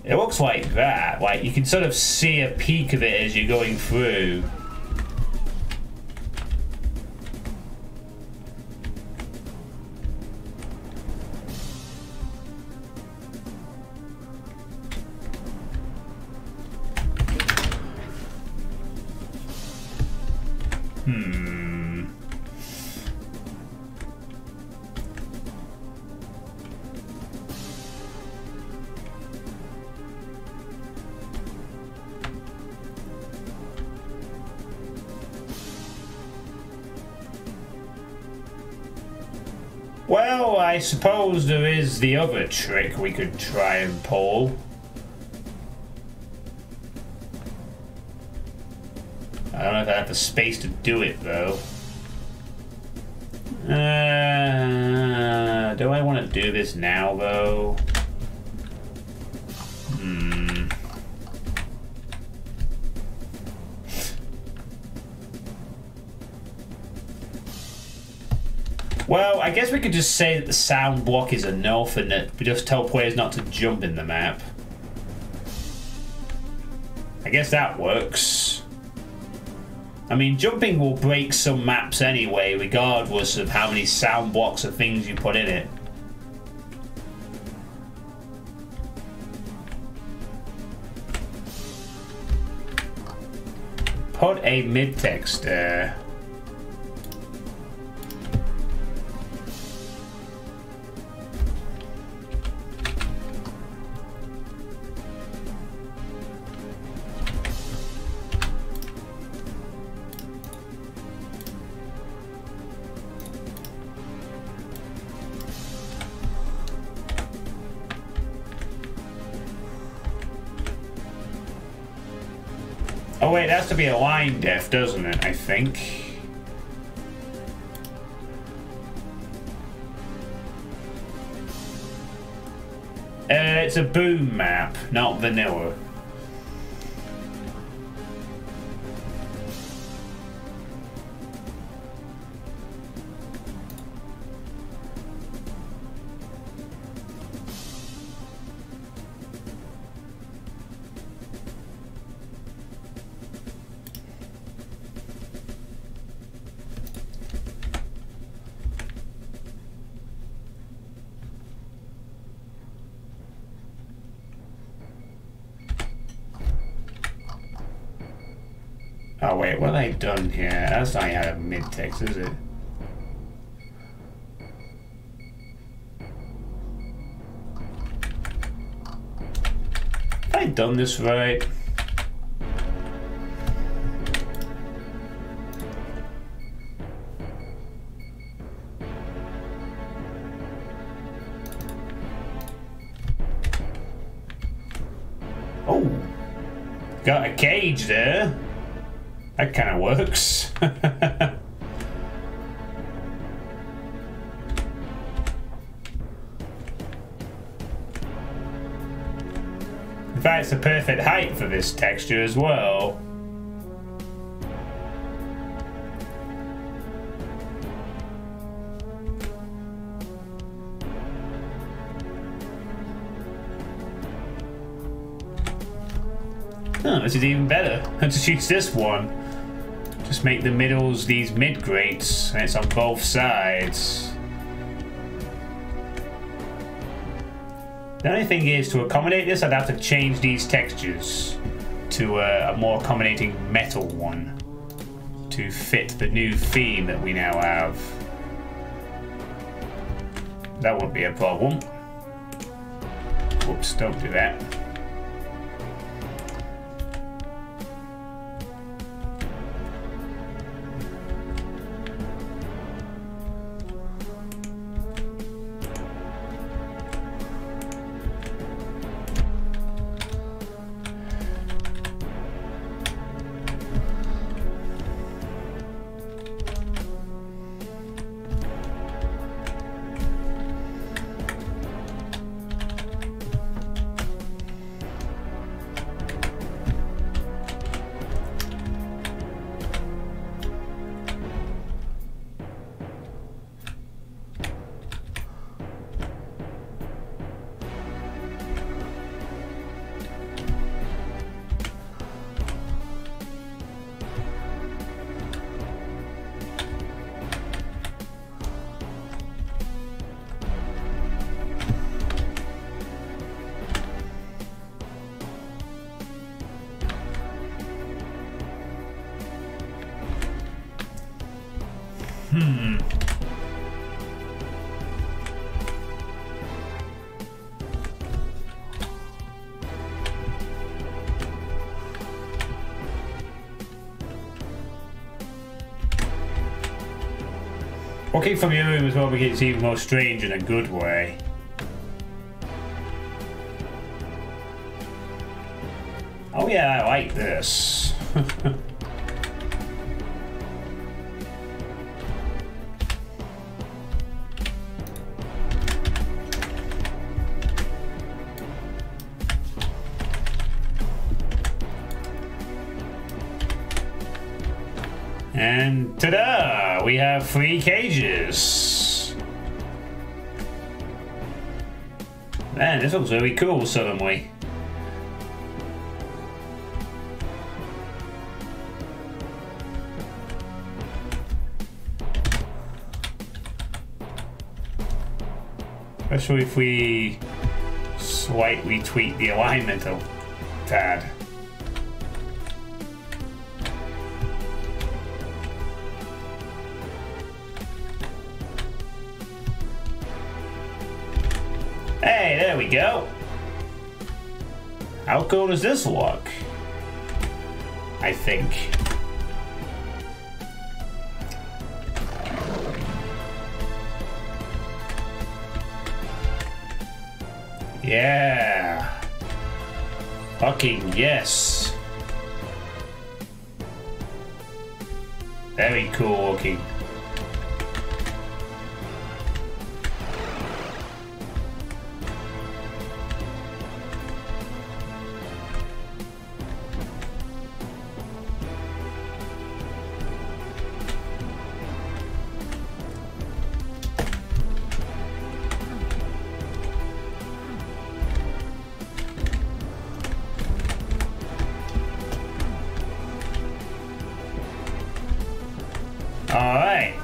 It looks like that, like you can sort of see a peek of it as you're going through. Well, I suppose there is the other trick we could try and pull. I don't know if I have the space to do it, though. Do I want to do this now, though? Well, I guess we could just say that the sound block is enough and that we just tell players not to jump in the map. I guess that works. I mean, jumping will break some maps anyway, regardless of how many sound blocks or things you put in it. Put a mid-text there. Oh wait, it has to be a line depth, doesn't it? I think. It's a boom map, not vanilla. Oh wait, what have I done here? That's not out of mid-text, is it? Have I done this right? Oh! Got a cage there. That kind of works. In fact, it's the perfect height for this texture as well. Oh, this is even better. Let's just use this one. Just make the middles these mid grates, and it's on both sides. The only thing is, to accommodate this, I'd have to change these textures to a more accommodating metal one to fit the new theme that we now have. That won't be a problem. Whoops, don't do that. Walking from your room as well makes it even more strange in a good way. Oh yeah, I like this. And ta-da! We have 3 cages. Man, this looks really cool suddenly. Especially if we slightly tweak the alignment a tad. Hey, there we go. How cool does this look? I think. Yeah. Fucking yes. Very cool looking. Alright.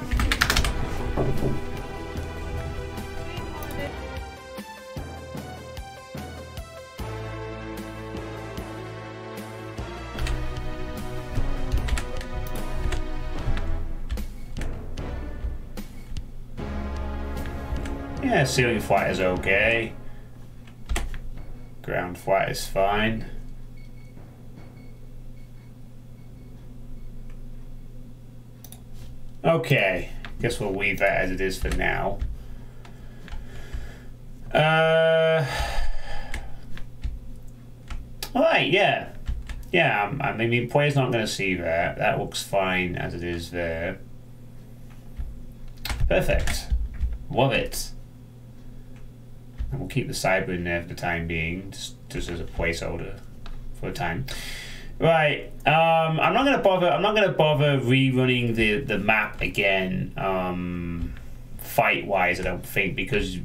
Yeah, ceiling flat is okay. Ground flat is fine. Okay, guess we'll leave that as it is for now. Alright, yeah. Yeah, I mean, player's not going to see that. That looks fine as it is there. Perfect. Love it. And we'll keep the cyber in there for the time being, just as a placeholder for a time. Right, I'm not gonna bother rerunning the map again, fight wise. I don't think, because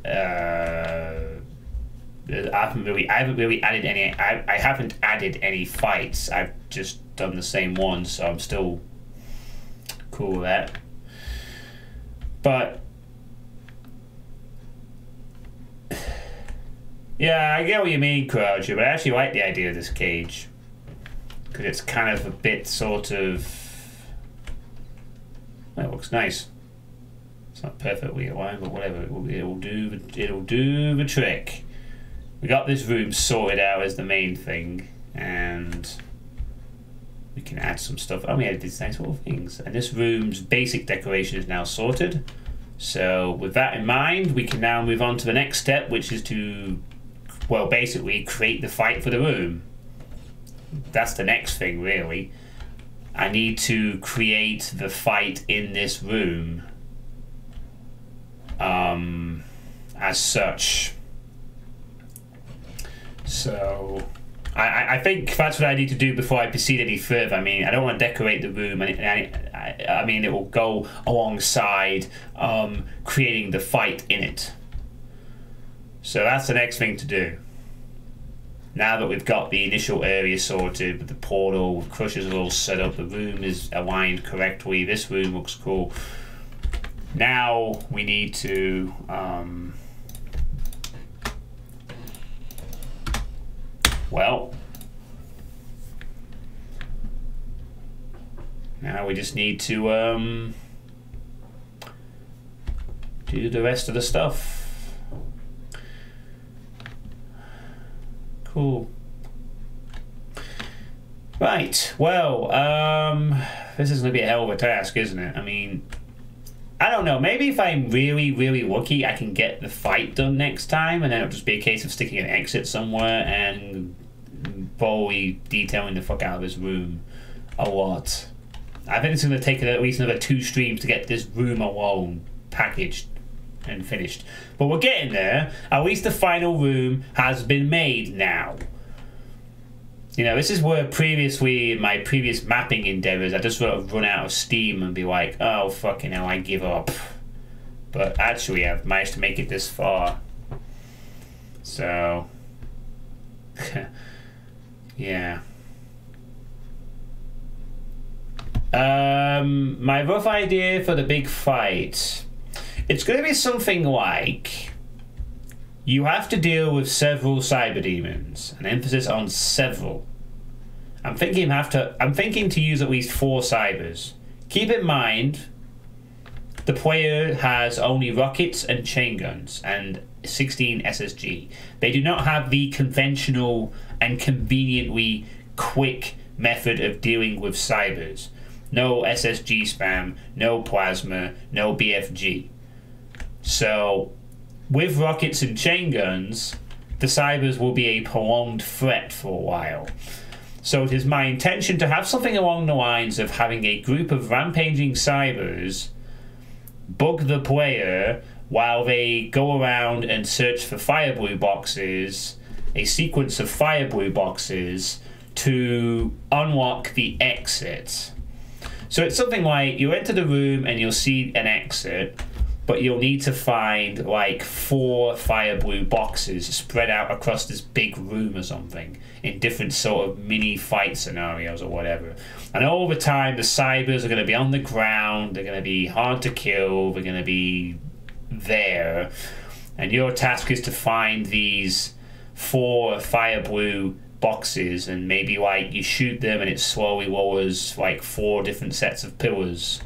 I haven't really added any. I haven't added any fights. I've just done the same one, so I'm still cool with that. But yeah, I get what you mean, Croucher. But I actually like the idea of this cage. Because it's kind of a bit sort of... Well, it looks nice. It's not perfectly aligned, but whatever. It'll do the trick. We got this room sorted out as the main thing, and we can add some stuff. Oh, we added these nice little things. And this room's basic decoration is now sorted. So with that in mind, we can now move on to the next step, which is to, well, basically create the fight for the room. That's the next thing, really. I need to create the fight in this room as such. So I think that's what I need to do before I proceed any further. I mean, I don't want to decorate the room, and I mean, it will go alongside creating the fight in it. So that's the next thing to do. Now that we've got the initial area sorted with the portal, with crushers are all set up, the room is aligned correctly, this room looks cool. Now we need to well, now we just need to do the rest of the stuff. Cool. Right, well, this is going to be a hell of a task, isn't it? I mean, I don't know, maybe if I'm really, really lucky, I can get the fight done next time, and then it'll just be a case of sticking an exit somewhere and probably detailing the fuck out of this room a lot. I think it's going to take at least another 2 streams to get this room alone packaged and finished. But we're getting there. At least the final room has been made now. You know, this is where previously, in my previous mapping endeavors, I just sort of run out of steam and be like, oh, fucking hell, I give up. But actually, I've managed to make it this far. So, yeah. My rough idea for the big fight... It's going to be something like you have to deal with several cyber demons, an emphasis on several. I'm thinking to use at least 4 cybers. Keep in mind, the player has only rockets and chain guns and 16 SSG. They do not have the conventional and conveniently quick method of dealing with cybers. No SSG spam, no plasma, no BFG. So, with rockets and chain guns, the cybers will be a prolonged threat for a while. So it is my intention to have something along the lines of having a group of rampaging cybers bug the player while they go around and search for fire blue boxes, a sequence of fire blue boxes to unlock the exit. So it's something like you enter the room and you'll see an exit, but you'll need to find like 4 fire blue boxes spread out across this big room or something in different sort of mini fight scenarios or whatever. And all the time the cybers are going to be on the ground, they're going to be hard to kill, they're going to be there, and your task is to find these 4 fire blue boxes, and maybe like you shoot them and it slowly lowers like 4 different sets of pillars.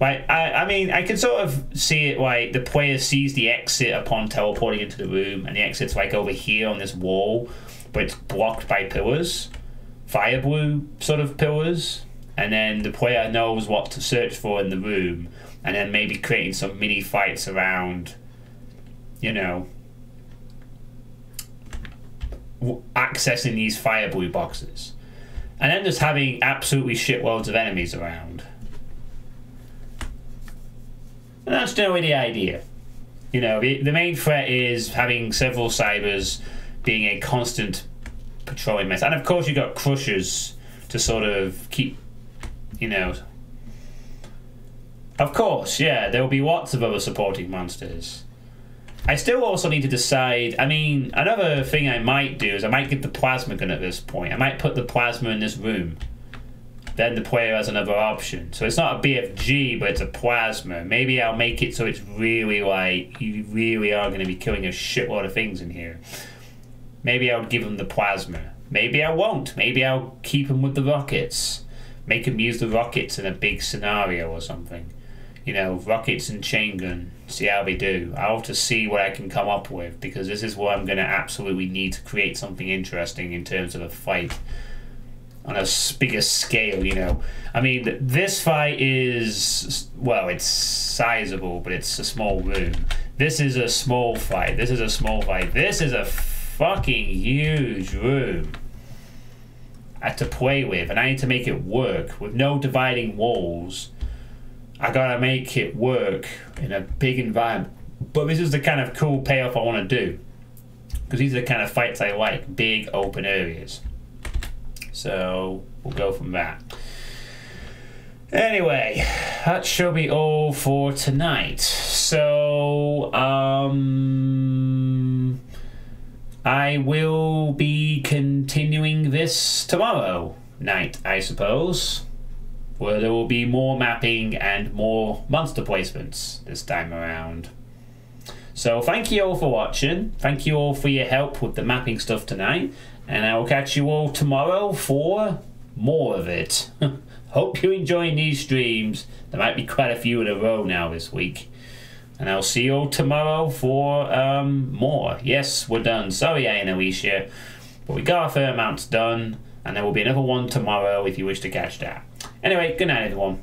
Like I mean I can sort of see it like the player sees the exit upon teleporting into the room, and the exit's like over here on this wall, but it's blocked by pillars, fire blue sort of pillars, and then the player knows what to search for in the room, and then maybe creating some mini fights around, you know, accessing these fire blue boxes, and then just having absolutely shitloads of enemies around. And that's generally the idea. You know, the main threat is having several cybers being a constant patrolling mess, and of course you've got crushers to sort of keep, you know. Of course, yeah, there will be lots of other supporting monsters. I still also need to decide, I mean, another thing I might do is I might get the plasma gun at this point. I might put the plasma in this room. Then the player has another option. So it's not a BFG, but it's a plasma. Maybe I'll make it so it's really like, you really are going to be killing a shitload of things in here. Maybe I'll give them the plasma. Maybe I won't. Maybe I'll keep them with the rockets. Make them use the rockets in a big scenario or something. You know, rockets and chain gun. See how they do. I'll have to see what I can come up with, because this is where I'm going to absolutely need to create something interesting in terms of a fight on a bigger scale, you know. I mean, this fight is, well, it's sizable, but it's a small room. This is a small fight. This is a small fight. This is a fucking huge room to play with, and I need to make it work with no dividing walls. I gotta make it work in a big environment. But this is the kind of cool payoff I want to do, because these are the kind of fights I like, big open areas. So we'll go from that. Anyway, that shall be all for tonight. So I will be continuing this tomorrow night, I suppose, where there will be more mapping and more monster placements this time around. So thank you all for watching. Thank you all for your help with the mapping stuff tonight. And I will catch you all tomorrow for more of it. Hope you're enjoying these streams. There might be quite a few in a row now this week. And I'll see you all tomorrow for more. Yes, we're done. Sorry, I and Alicia. But we got a fair amount done. And there will be another one tomorrow if you wish to catch that. Anyway, good night, everyone.